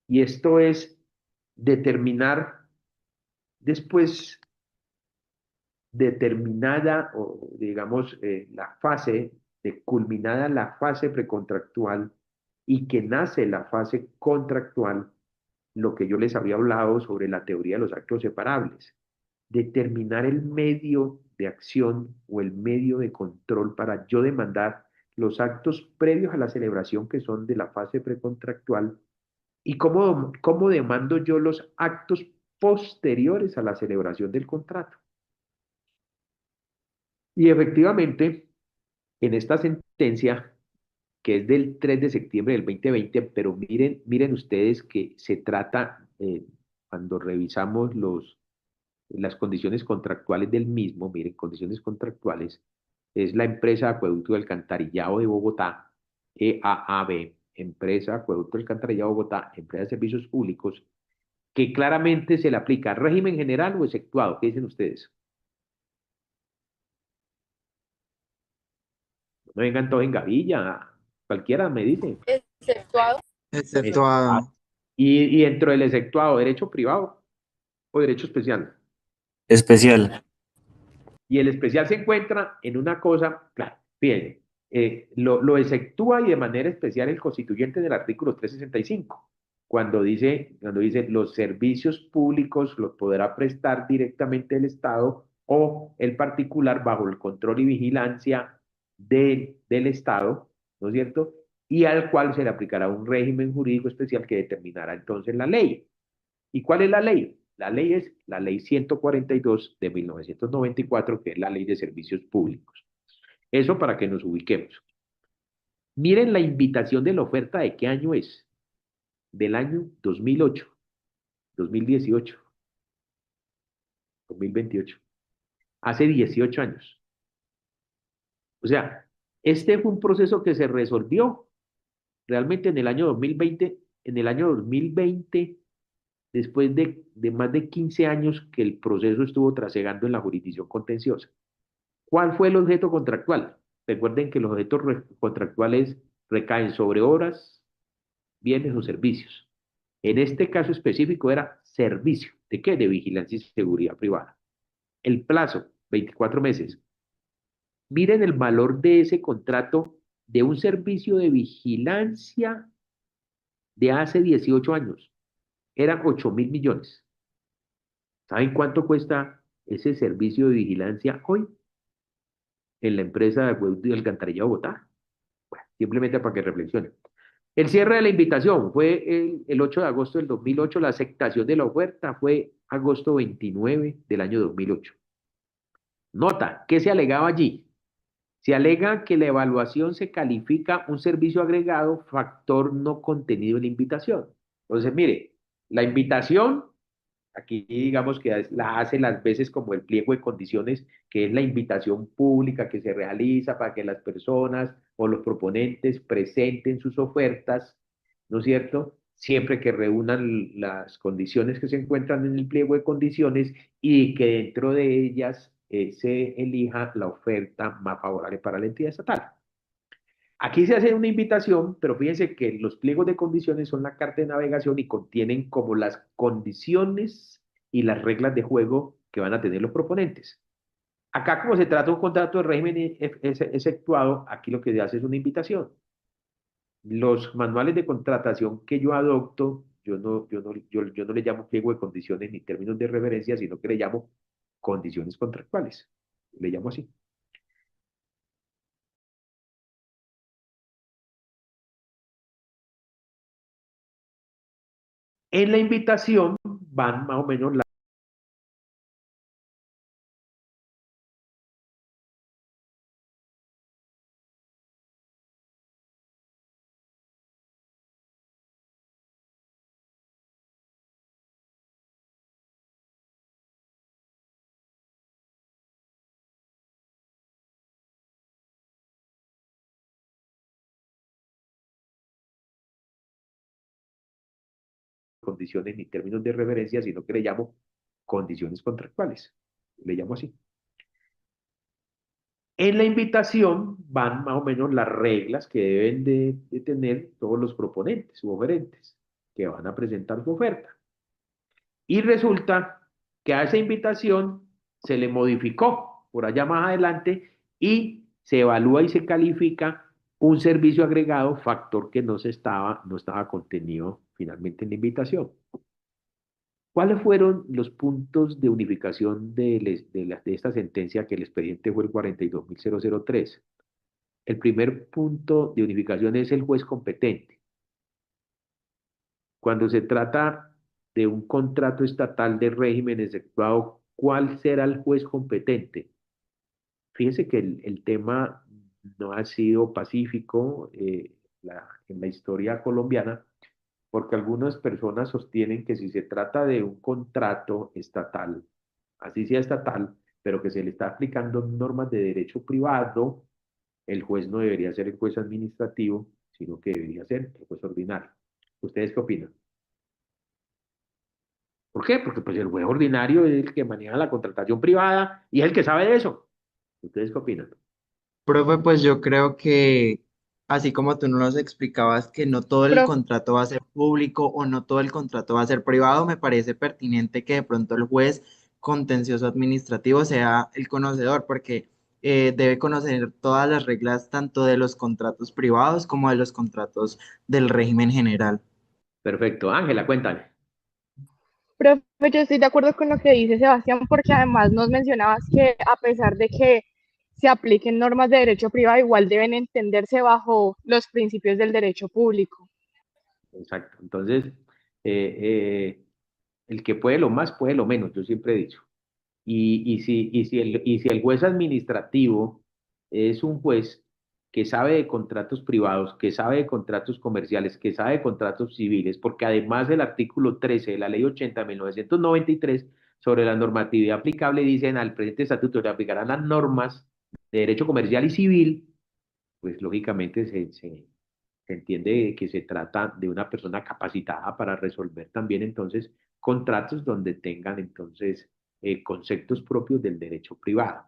y esto es determinar después determinada, o digamos, la fase, de culminada la fase precontractual y que nace la fase contractual, lo que yo les había hablado sobre la teoría de los actos separables, determinar el medio de acción o el medio de control para yo demandar los actos previos a la celebración que son de la fase precontractual y cómo demando yo los actos posteriores a la celebración del contrato. Y efectivamente, en esta sentencia, que es del 3 de septiembre del 2020, pero miren ustedes que se trata, cuando revisamos las condiciones contractuales del mismo, miren, condiciones contractuales, es la empresa Acueducto y Alcantarillado de Bogotá, EAAB, Empresa Acueducto y Alcantarillado de Bogotá, Empresa de Servicios Públicos, que claramente se le aplica régimen general o exceptuado. ¿Qué dicen ustedes? No me vengan todos en gavilla, cualquiera me dice. Exceptuado. Exceptuado. Y dentro del exceptuado, derecho privado o derecho especial. Especial. Y el especial se encuentra en una cosa, claro, fíjense, lo exceptúa y de manera especial el constituyente del artículo 365, cuando dice los servicios públicos los podrá prestar directamente el Estado o el particular bajo el control y vigilancia del Estado, ¿no es cierto? Y al cual se le aplicará un régimen jurídico especial que determinará entonces la ley. ¿Y cuál es la ley? La ley es la ley 142 de 1994, que es la ley de servicios públicos. Eso para que nos ubiquemos. Miren la invitación de la oferta, ¿de qué año es? Del año 2008, 2018, 2028. Hace 18 años. O sea, este fue un proceso que se resolvió realmente en el año 2020. En el año 2020, después de más de 15 años que el proceso estuvo trasegando en la jurisdicción contenciosa. ¿Cuál fue el objeto contractual? Recuerden que los objetos contractuales recaen sobre obras, bienes o servicios. En este caso específico era servicio. ¿De qué? De vigilancia y seguridad privada. El plazo, 24 meses. Miren el valor de ese contrato de un servicio de vigilancia de hace 18 años. eran 8.000 millones. ¿Saben cuánto cuesta ese servicio de vigilancia hoy en la empresa de acueducto y alcantarilla de Bogotá? Bueno, simplemente para que reflexionen. El cierre de la invitación fue el 8 de agosto del 2008. La aceptación de la oferta fue agosto 29 del año 2008. Nota, ¿qué se alegaba allí? Se alega que la evaluación se califica un servicio agregado, factor no contenido en la invitación. Entonces, mire, la invitación, aquí digamos que la hace las veces como el pliego de condiciones, que es la invitación pública que se realiza para que las personas o los proponentes presenten sus ofertas, ¿no es cierto? Siempre que reúnan las condiciones que se encuentran en el pliego de condiciones y que dentro de ellas se elija la oferta más favorable para la entidad estatal. Aquí se hace una invitación, pero fíjense que los pliegos de condiciones son la carta de navegación y contienen como las condiciones y las reglas de juego que van a tener los proponentes. Acá, como se trata de un contrato de régimen efectuado, aquí lo que se hace es una invitación. Los manuales de contratación que yo adopto, yo no le llamo pliego de condiciones ni términos de referencia, sino que le llamo condiciones contractuales. Le llamo así. En la invitación van más o menos las condiciones ni términos de referencia, sino que le llamo condiciones contractuales. Le llamo así. En la invitación van más o menos las reglas que deben de tener todos los proponentes u oferentes que van a presentar su oferta. Y resulta que a esa invitación se le modificó por allá más adelante y se evalúa y se califica un servicio agregado, factor que no estaba contenido finalmente en la invitación. ¿Cuáles fueron los puntos de unificación de esta sentencia, que el expediente fue el 42.003? El primer punto de unificación es el juez competente. Cuando se trata de un contrato estatal de régimen efectuado, ¿cuál será el juez competente? Fíjense que el tema no ha sido pacífico en la historia colombiana, porque algunas personas sostienen que si se trata de un contrato estatal, así sea estatal, pero que se le está aplicando normas de derecho privado, el juez no debería ser el juez administrativo, sino que debería ser el juez ordinario. ¿Ustedes qué opinan? ¿Por qué? Porque pues el juez ordinario es el que maneja la contratación privada y es el que sabe de eso. ¿Ustedes qué opinan? Profe, pues yo creo que así como tú nos explicabas que no todo el Profe, contrato va a ser público o no todo el contrato va a ser privado, me parece pertinente que de pronto el juez contencioso administrativo sea el conocedor, porque debe conocer todas las reglas tanto de los contratos privados como de los contratos del régimen general. Perfecto. Ángela, cuéntame. yo estoy de acuerdo con lo que dice Sebastián, porque además nos mencionabas que a pesar de que se apliquen normas de derecho privado, igual deben entenderse bajo los principios del derecho público. Exacto. Entonces, eh, el que puede lo más, puede lo menos, yo siempre he dicho. Y si el juez administrativo es un juez que sabe de contratos privados, que sabe de contratos comerciales, que sabe de contratos civiles, porque además del artículo 13 de la Ley 80 de 1993 sobre la normatividad aplicable, dicen al presente estatuto se aplicarán las normas de derecho comercial y civil, pues lógicamente se entiende que se trata de una persona capacitada para resolver también entonces contratos donde tengan entonces conceptos propios del derecho privado.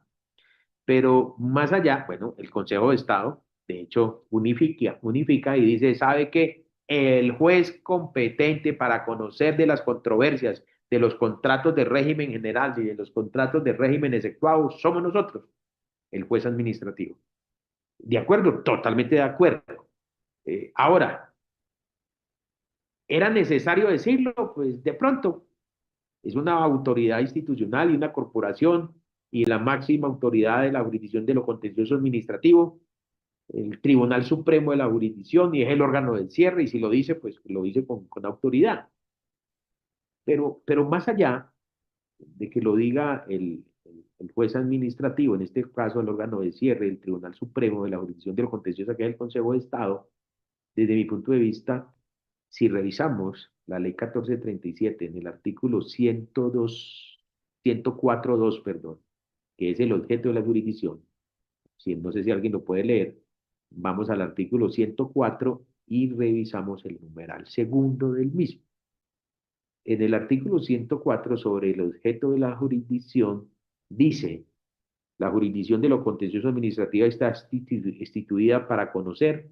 Pero más allá, bueno, el Consejo de Estado, de hecho, unifica y dice, ¿sabe qué? El juez competente para conocer de las controversias de los contratos de régimen general y de los contratos de régimen efectuado somos nosotros, el juez administrativo. ¿De acuerdo? Totalmente de acuerdo. Ahora, ¿Era necesario decirlo? Pues de pronto es una autoridad institucional y una corporación y la máxima autoridad de la jurisdicción de lo contencioso administrativo, el Tribunal Supremo de la jurisdicción y es el órgano del cierre y si lo dice, pues lo dice con autoridad. Pero más allá de que lo diga el juez administrativo, en este caso el órgano de cierre, el Tribunal Supremo de la jurisdicción de lo contencioso, que es el Consejo de Estado, desde mi punto de vista, si revisamos la ley 1437 en el artículo 102, 104.2, perdón, que es el objeto de la jurisdicción, si, no sé si alguien lo puede leer, vamos al artículo 104 y revisamos el numeral segundo del mismo. En el artículo 104 sobre el objeto de la jurisdicción dice, la jurisdicción de lo contencioso administrativa está instituida para conocer,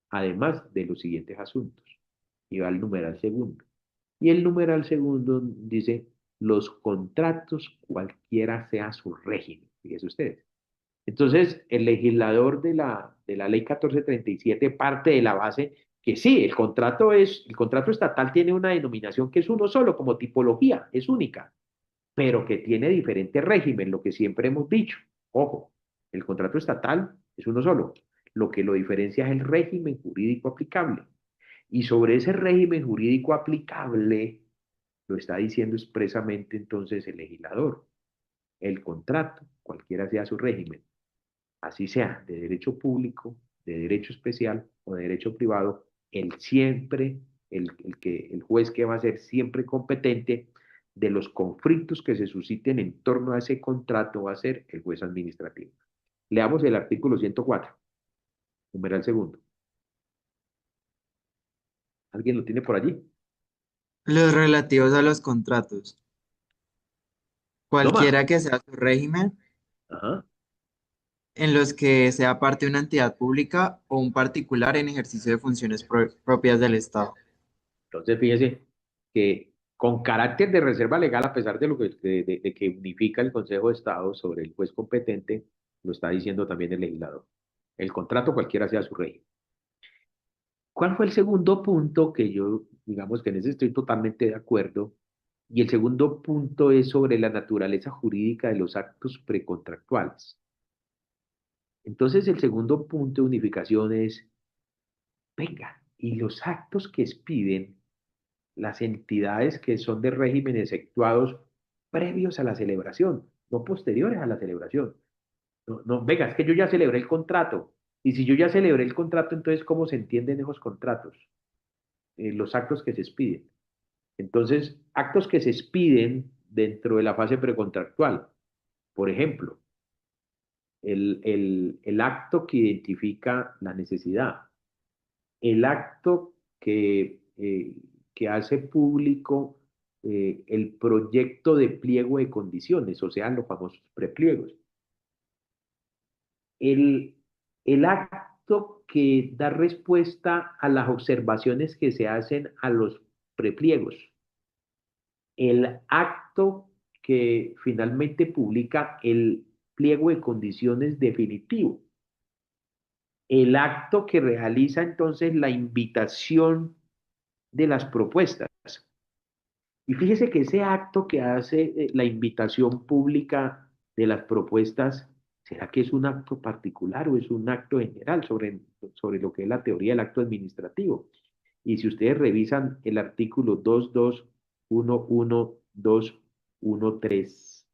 además de los siguientes asuntos. Y va el numeral segundo. Y el numeral segundo dice, los contratos, cualquiera sea su régimen. Fíjense ustedes. Entonces, el legislador de la ley 1437 parte de la base que sí, el contrato estatal tiene una denominación que es uno solo, como tipología, es única, pero que tiene diferente régimen, lo que siempre hemos dicho. Ojo, el contrato estatal es uno solo. Lo que lo diferencia es el régimen jurídico aplicable. Y sobre ese régimen jurídico aplicable, lo está diciendo expresamente entonces el legislador. El contrato, cualquiera sea su régimen, así sea de derecho público, de derecho especial o de derecho privado, el juez que va a ser siempre competente de los conflictos que se susciten en torno a ese contrato va a ser el juez administrativo. Leamos el artículo 104, numeral segundo. ¿Alguien lo tiene por allí? Los relativos a los contratos, No más. cualquiera que sea su régimen, Ajá. en los que sea parte de una entidad pública o un particular en ejercicio de funciones propias del Estado. Entonces, fíjese que con carácter de reserva legal, a pesar de lo de que unifica el Consejo de Estado sobre el juez competente, lo está diciendo también el legislador. El contrato cualquiera sea su régimen. ¿Cuál fue el segundo punto que yo, digamos que en ese estoy totalmente de acuerdo? Y el segundo punto es sobre la naturaleza jurídica de los actos precontractuales. Entonces, el segundo punto de unificación es, venga, y los actos que expiden las entidades que son de régimen efectuados previos a la celebración, no posteriores a la celebración. No, no, venga, es que yo ya celebré el contrato. Y si yo ya celebré el contrato, entonces, ¿cómo se entienden esos contratos? Los actos que se expiden. Entonces, actos que se expiden dentro de la fase precontractual. Por ejemplo, el acto que identifica la necesidad, el acto que hace público el proyecto de pliego de condiciones, o sea, los famosos prepliegos. El, el acto que da respuesta a las observaciones que se hacen a los prepliegos. El acto que finalmente publica el pliego de condiciones definitivo. El acto que realiza entonces la invitación de las propuestas. Y fíjese que ese acto que hace la invitación pública de las propuestas, ¿será que es un acto particular o es un acto general sobre lo que es la teoría del acto administrativo? Y si ustedes revisan el artículo 2211213,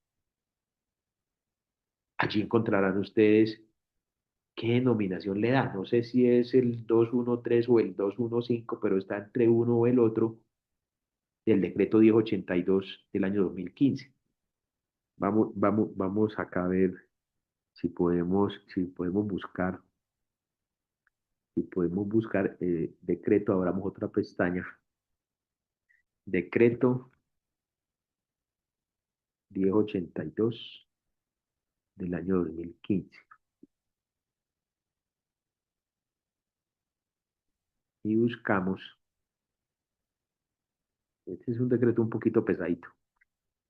allí encontrarán ustedes qué denominación le da. No sé si es el 213 o el 215, pero está entre uno o el otro del decreto 1082 del año 2015. Vamos acá a ver si podemos buscar decreto, abramos otra pestaña, decreto 1082 del año 2015. Y buscamos, este es un decreto un poquito pesadito,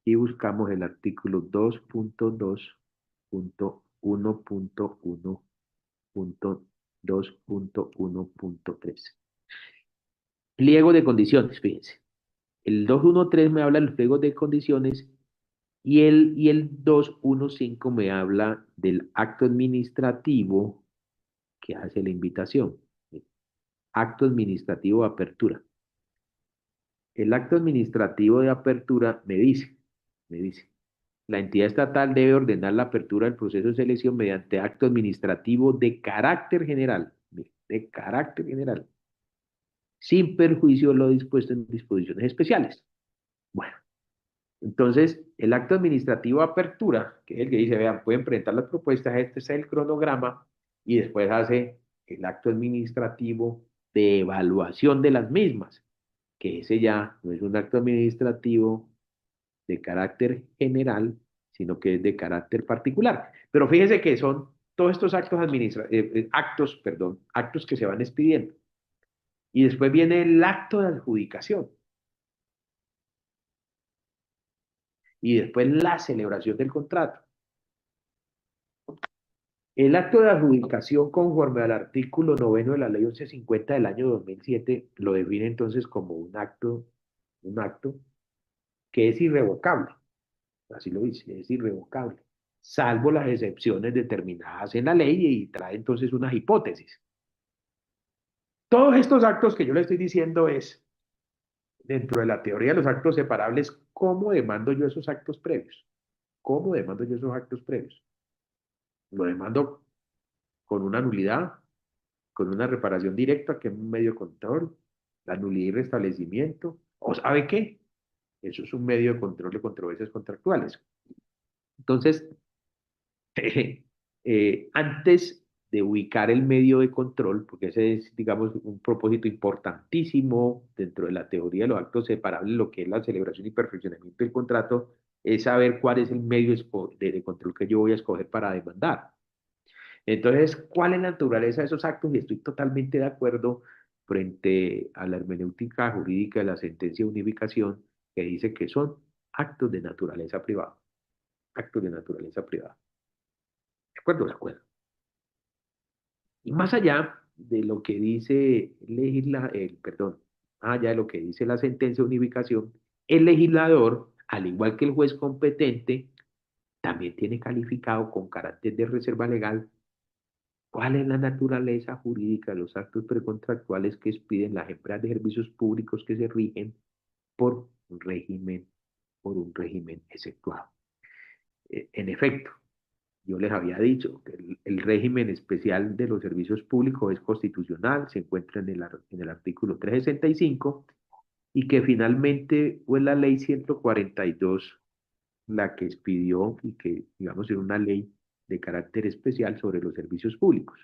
y buscamos el artículo 2.2.1.1.2.1.3. Pliego de condiciones, fíjense. El 213 me habla de los pliegos de condiciones y el 215 me habla del acto administrativo que hace la invitación. Acto administrativo de apertura. El acto administrativo de apertura me dice, la entidad estatal debe ordenar la apertura del proceso de selección mediante acto administrativo de carácter general, de carácter general, sin perjuicio de lo dispuesto en disposiciones especiales. Bueno, entonces, el acto administrativo de apertura, que es el que dice, vean, pueden presentar las propuestas, este es el cronograma, y después hace el acto administrativo de evaluación de las mismas, que ese ya no es un acto administrativo de carácter general, sino que es de carácter particular. Pero fíjese que son todos estos actos que se van expidiendo. Y después viene el acto de adjudicación. Y después la celebración del contrato. El acto de adjudicación, conforme al artículo 9 de la Ley 1150 del año 2007, lo define entonces como un acto que es irrevocable. Así lo dice, es irrevocable, salvo las excepciones determinadas en la ley y trae entonces unas hipótesis. Todos estos actos que yo le estoy diciendo es, dentro de la teoría de los actos separables, ¿cómo demando yo esos actos previos? ¿Cómo demando yo esos actos previos? Lo demando con una nulidad, con una reparación directa, que es un medio de control, la nulidad y restablecimiento, o ¿sabe qué? Eso es un medio de control de controversias contractuales. Entonces, antes de ubicar el medio de control, porque ese es, digamos, un propósito importantísimo dentro de la teoría de los actos separables, lo que es la celebración y perfeccionamiento del contrato, es saber cuál es el medio de control que yo voy a escoger para demandar. Entonces, ¿cuál es la naturaleza de esos actos? Y estoy totalmente de acuerdo frente a la hermenéutica jurídica de la sentencia de unificación, que dice que son actos de naturaleza privada. Actos de naturaleza privada. ¿De acuerdo? De acuerdo. Y más allá de lo que dice más allá de lo que dice la sentencia de unificación, el legislador, al igual que el juez competente, también tiene calificado con carácter de reserva legal cuál es la naturaleza jurídica de los actos precontractuales que expiden las empresas de servicios públicos que se rigen por un régimen exceptuado. En efecto, yo les había dicho que el régimen especial de los servicios públicos es constitucional, se encuentra en el artículo 365 y que finalmente fue la ley 142 la que expidió y que, digamos, es una ley de carácter especial sobre los servicios públicos.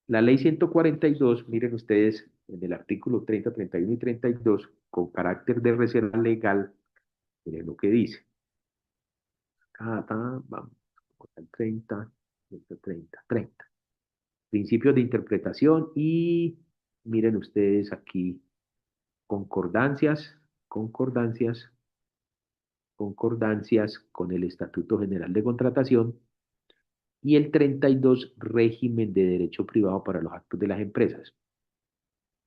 La ley 142, miren ustedes, en el artículo 30, 31 y 32, con carácter de reserva legal, miren lo que dice. Vamos al 30, 30. Principios de interpretación y miren ustedes aquí concordancias con el Estatuto General de Contratación y el 32 régimen de derecho privado para los actos de las empresas.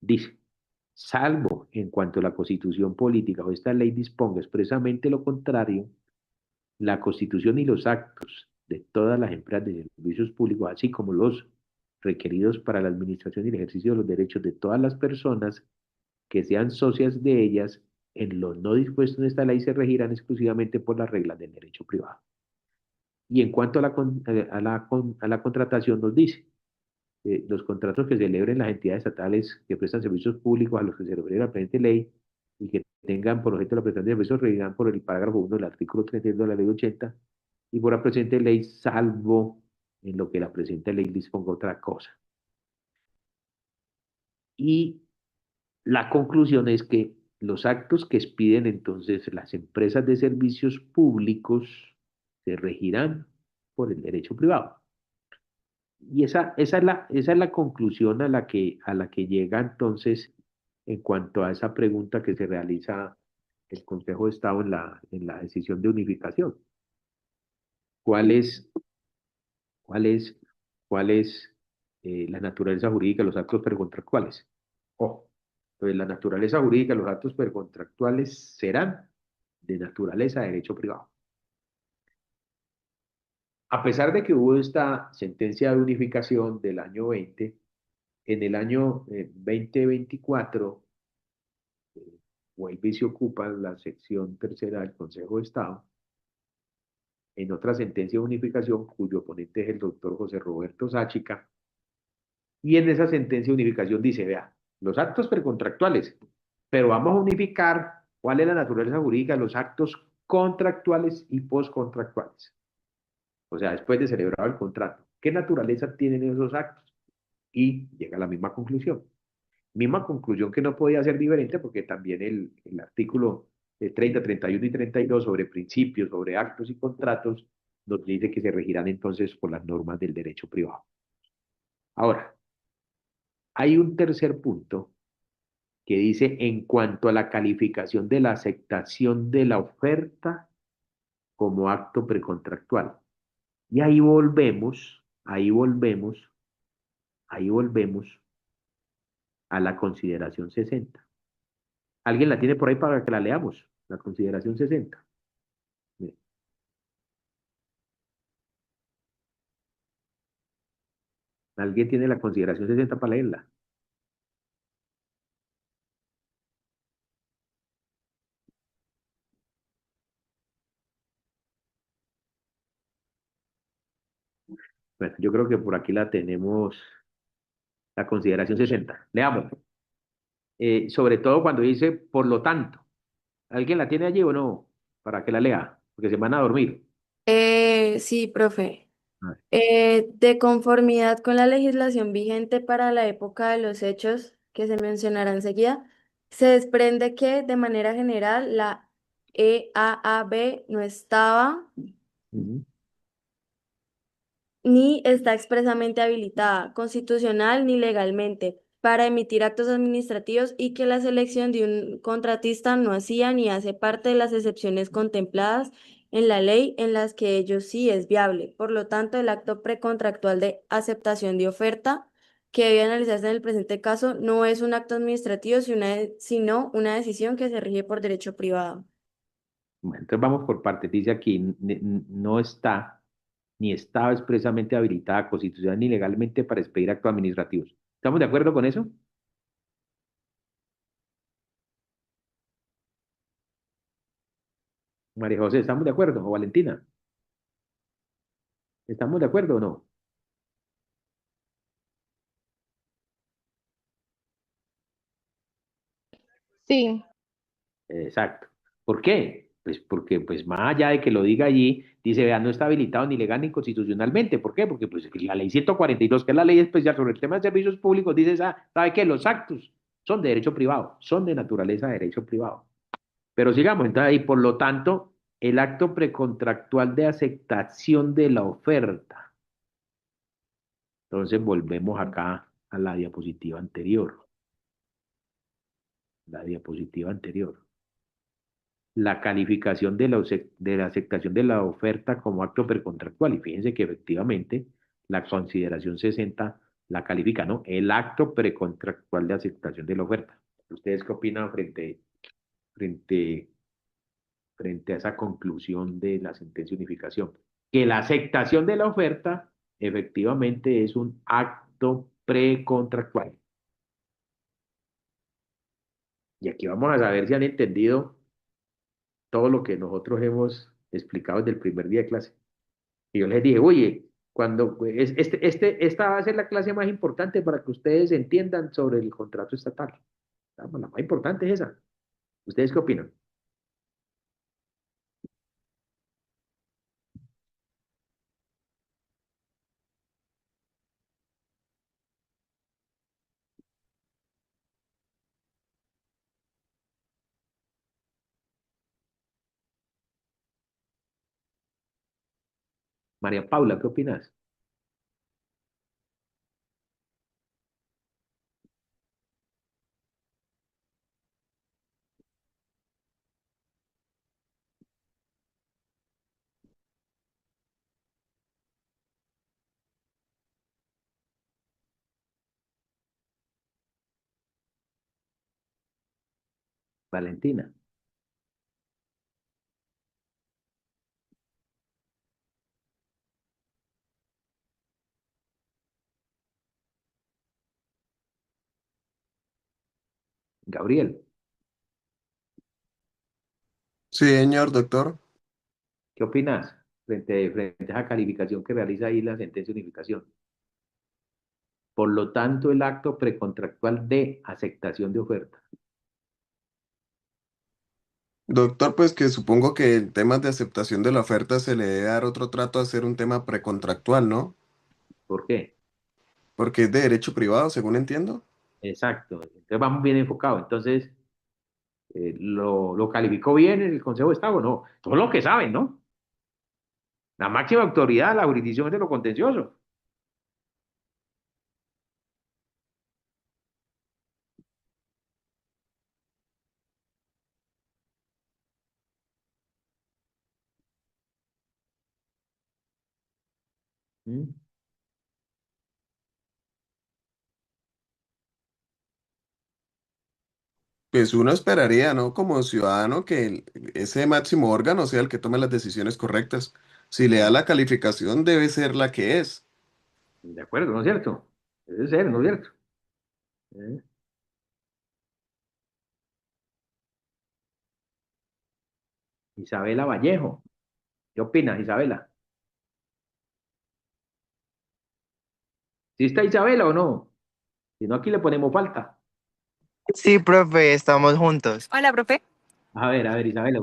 Dice, salvo en cuanto la Constitución política o esta ley disponga expresamente lo contrario, la Constitución y los actos de todas las empresas de servicios públicos, así como los requeridos para la administración y el ejercicio de los derechos de todas las personas que sean socias de ellas, en lo no dispuesto en esta ley se regirán exclusivamente por las reglas del derecho privado. Y en cuanto a la contratación nos dice, los contratos que celebren las entidades estatales que prestan servicios públicos a los que se refiere la presente ley y que tengan por objeto la prestación de servicios regirán por el parágrafo 1 del artículo 32 de la ley 80 y por la presente ley, salvo en lo que la presente ley disponga otra cosa. Y la conclusión es que los actos que expiden entonces las empresas de servicios públicos se regirán por el derecho privado. Y esa es la conclusión a la que llega entonces en cuanto a esa pregunta que se realiza el Consejo de Estado en la decisión de unificación. ¿Cuál es, cuál es, cuál es la naturaleza jurídica de los actos precontractuales? Ojo, Entonces, la naturaleza jurídica de los actos precontractuales serán de naturaleza de derecho privado. A pesar de que hubo esta sentencia de unificación del año 20, en el año 2024 vuelve y se ocupa la sección tercera del Consejo de Estado en otra sentencia de unificación cuyo ponente es el doctor José Roberto Sáchica, y en esa sentencia de unificación dice, vea, los actos precontractuales, pero vamos a unificar cuál es la naturaleza jurídica de los actos contractuales y postcontractuales. O sea, después de celebrado el contrato, ¿qué naturaleza tienen esos actos? Y llega a la misma conclusión. Misma conclusión que no podía ser diferente porque también el artículo 30, 31 y 32 sobre principios, sobre actos y contratos, nos dice que se regirán entonces por las normas del derecho privado. Ahora, hay un tercer punto que dice en cuanto a la calificación de la aceptación de la oferta como acto precontractual. Y ahí volvemos a la consideración 60. ¿Alguien la tiene por ahí para que la leamos? La consideración 60. Mire, ¿alguien tiene la consideración 60 para leerla? Bueno, yo creo que por aquí la tenemos, la consideración 60. Leamos. Sobre todo cuando dice, por lo tanto. ¿Alguien la tiene allí o no? Para que la lea, porque se van a dormir. Sí, profe. A ver. De conformidad con la legislación vigente para la época de los hechos que se mencionará enseguida, se desprende que de manera general la EAAB no estaba Ujú. ni está expresamente habilitada, constitucional ni legalmente, para emitir actos administrativos y que la selección de un contratista no hacía ni hace parte de las excepciones contempladas en la ley en las que ello sí es viable. Por lo tanto, el acto precontractual de aceptación de oferta que debe analizarse en el presente caso no es un acto administrativo, sino una decisión que se rige por derecho privado. Bueno, entonces vamos por partes. Dice aquí, no está ni estaba expresamente habilitada constitucional ni legalmente para expedir actos administrativos. ¿Estamos de acuerdo con eso? María José, ¿estamos de acuerdo? ¿O Valentina? ¿Estamos de acuerdo o no? Sí, Exacto. ¿Por qué? Pues porque, pues más allá de que lo diga allí, dice, vea, no está habilitado ni legal ni constitucionalmente. ¿Por qué? Porque pues la ley 142, que es la ley especial sobre el tema de servicios públicos, dice, ¿sabe qué? Los actos son de derecho privado, son de naturaleza de derecho privado. Pero sigamos, entonces ahí, por lo tanto, el acto precontractual de aceptación de la oferta. Entonces volvemos acá a la diapositiva anterior. La diapositiva anterior. La calificación de la aceptación de la oferta como acto precontractual. Y fíjense que efectivamente la consideración 60 la califica, ¿no? El acto precontractual de aceptación de la oferta. ¿Ustedes qué opinan frente, frente a esa conclusión de la sentencia de unificación? Que la aceptación de la oferta efectivamente es un acto precontractual. Y aquí vamos a saber si han entendido todo lo que nosotros hemos explicado desde el primer día de clase. Y yo les dije, oye, esta va a ser la clase más importante para que ustedes entiendan sobre el contrato estatal. La más importante es esa. ¿Ustedes qué opinan? María Paula, ¿qué opinas? Valentina. Gabriel, Sí, señor doctor. ¿qué opinas frente a esa calificación que realiza ahí la sentencia de unificación? Por lo tanto, el acto precontractual de aceptación de oferta. Doctor, pues que supongo que en temas de aceptación de la oferta se le debe dar otro trato a ser un tema precontractual, ¿no? ¿Por qué? Porque es de derecho privado, según entiendo. Exacto. Entonces vamos bien enfocados. Entonces, ¿lo calificó bien el Consejo de Estado? No. Todo lo que saben, ¿no? La máxima autoridad, la jurisdicción es de lo contencioso. ¿Mm? Pues uno esperaría, ¿no? Como ciudadano, que ese máximo órgano sea el que tome las decisiones correctas. Si le da la calificación, debe ser la que es. De acuerdo, ¿no es cierto? Debe ser, ¿no es cierto? ¿Eh? Isabela Vallejo. ¿Qué opinas, Isabela? ¿Sí está Isabela o no? Si no, aquí le ponemos falta. Sí, profe, estamos juntos. Hola, profe. A ver, Isabela,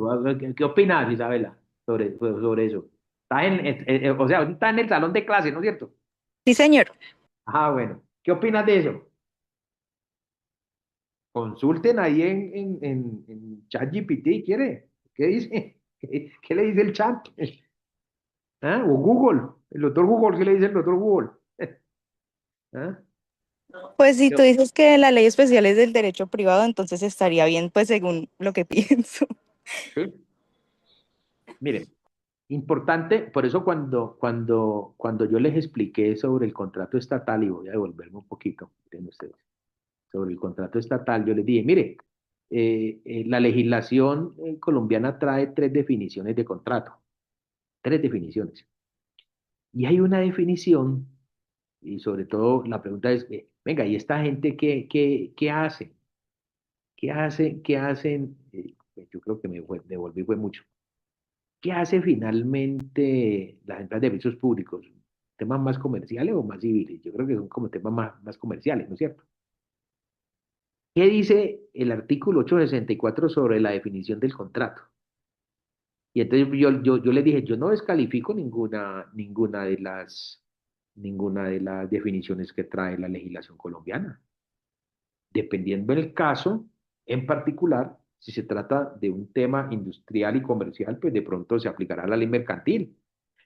¿qué opinas, Isabela, sobre eso? Está o sea, está en el salón de clase, ¿no es cierto? Sí, señor. Ah, bueno. ¿Qué opinas de eso? Consulten ahí en ChatGPT, ¿quiere? ¿Qué dice? ¿Qué le dice el chat? ¿Ah? O Google, el doctor Google, ¿qué le dice el doctor Google? ¿Ah? Pues si tú dices que la ley especial es del derecho privado, entonces estaría bien, pues según lo que pienso. Sí. Miren, importante, por eso cuando yo les expliqué sobre el contrato estatal, y voy a devolverme un poquito, miren ustedes, sobre el contrato estatal, yo les dije, mire, la legislación colombiana trae tres definiciones de contrato, tres definiciones. Y hay una definición, y sobre todo la pregunta es, venga, ¿y esta gente qué hace? ¿Qué hace? ¿Qué hacen? Yo creo que devolví fue mucho. ¿Qué hace finalmente las empresas de servicios públicos? ¿Temas más comerciales o más civiles? Yo creo que son como temas más comerciales, ¿no es cierto? ¿Qué dice el artículo 864 sobre la definición del contrato? Y entonces yo le dije, yo no descalifico ninguna de las definiciones que trae la legislación colombiana. Dependiendo del caso, en particular, si se trata de un tema industrial y comercial, pues de pronto se aplicará la ley mercantil.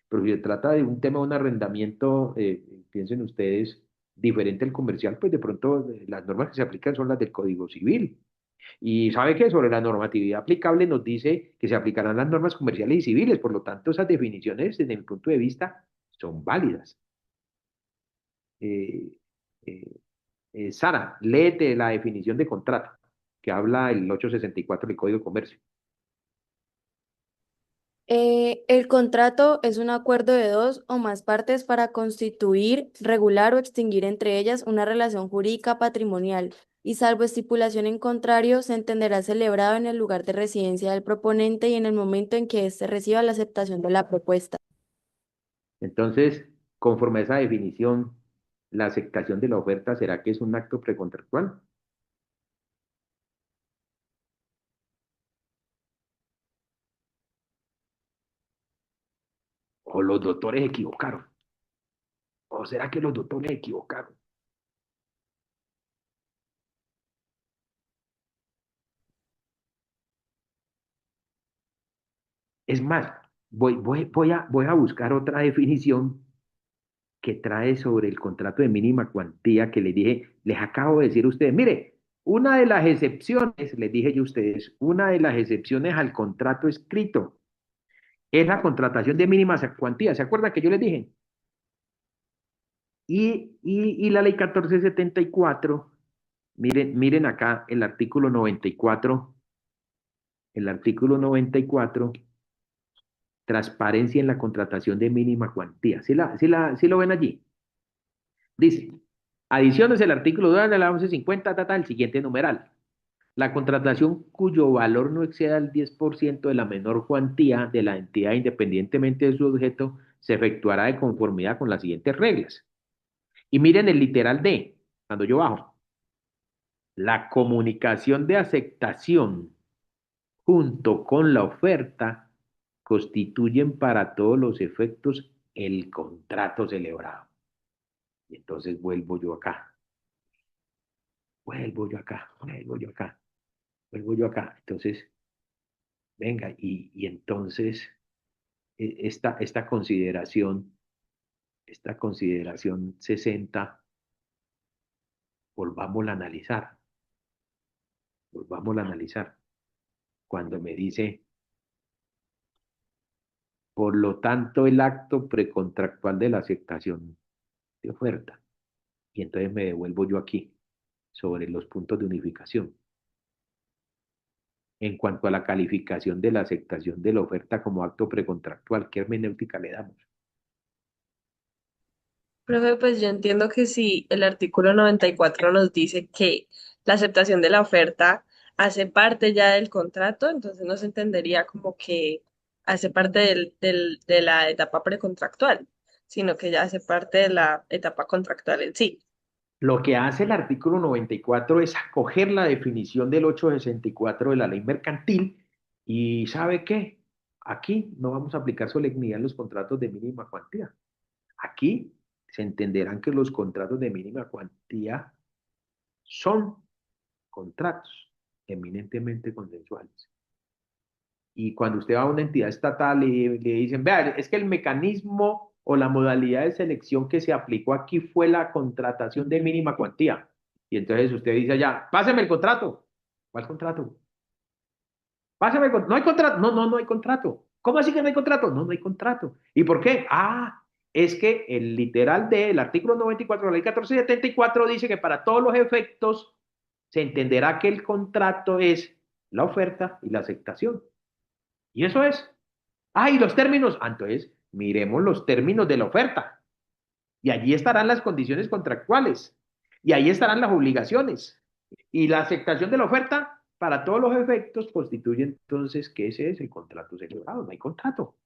Pero si se trata de un tema de un arrendamiento, piensen ustedes, diferente al comercial, pues de pronto las normas que se aplican son las del Código Civil. Y sabe que sobre la normatividad aplicable nos dice que se aplicarán las normas comerciales y civiles, por lo tanto esas definiciones desde mi punto de vista son válidas. Eh, eh, Sara, léete la definición de contrato que habla el 864 del Código de Comercio. El contrato es un acuerdo de dos o más partes para constituir, regular o extinguir entre ellas una relación jurídica patrimonial y salvo estipulación en contrario, se entenderá celebrado en el lugar de residencia del proponente y en el momento en que éste reciba la aceptación de la propuesta. Entonces, conforme a esa definición, la aceptación de la oferta será que es un acto precontractual. O los doctores equivocaron. ¿O será que los doctores equivocaron? Es más, voy a buscar otra definición que trae sobre el contrato de mínima cuantía que les dije, les acabo de decir a ustedes, mire, una de las excepciones, les dije yo a ustedes, una de las excepciones al contrato escrito es la contratación de mínima cuantía. ¿Se acuerdan que yo les dije? Y la ley 1474, miren acá el artículo 94 el artículo 94, transparencia en la contratación de mínima cuantía. ¿Sí lo ven allí? Dice, adiciones el artículo 2 de la 1150, el siguiente numeral. La contratación cuyo valor no exceda el 10% de la menor cuantía de la entidad independientemente de su objeto se efectuará de conformidad con las siguientes reglas. Y miren el literal D, cuando yo bajo. La comunicación de aceptación junto con la oferta constituyen para todos los efectos el contrato celebrado. Y entonces vuelvo yo acá, vuelvo yo acá, vuelvo yo acá, vuelvo yo acá. Entonces, venga, y entonces esta consideración 60, volvámosla a analizar, volvámosla a analizar. Cuando me dice, por lo tanto, el acto precontractual de la aceptación de oferta. Y entonces me devuelvo yo aquí, sobre los puntos de unificación. En cuanto a la calificación de la aceptación de la oferta como acto precontractual, ¿qué hermenéutica le damos? Profe, pues yo entiendo que si el artículo 94 nos dice que la aceptación de la oferta hace parte ya del contrato, entonces no se entendería como que hace parte de la etapa precontractual, sino que ya hace parte de la etapa contractual en sí. Lo que hace el artículo 94 es acoger la definición del 864 de la ley mercantil y ¿sabe qué? Aquí no vamos a aplicar solemnidad en los contratos de mínima cuantía. Aquí se entenderán que los contratos de mínima cuantía son contratos eminentemente consensuales. Y cuando usted va a una entidad estatal y le dicen, vea, es que el mecanismo o la modalidad de selección que se aplicó aquí fue la contratación de mínima cuantía. Y entonces usted dice allá, páseme el contrato. ¿Cuál contrato? Páseme el contrato. No hay contrato. No hay contrato. ¿Cómo así que no hay contrato? No hay contrato. ¿Y por qué? Es que el literal del artículo 94 de la ley 1474 dice que para todos los efectos se entenderá que el contrato es la oferta y la aceptación. Y eso es. Y los términos. Entonces, miremos los términos de la oferta. Y allí estarán las condiciones contractuales. Y ahí estarán las obligaciones. Y la aceptación de la oferta, para todos los efectos, constituye entonces que ese es el contrato celebrado. No hay contrato.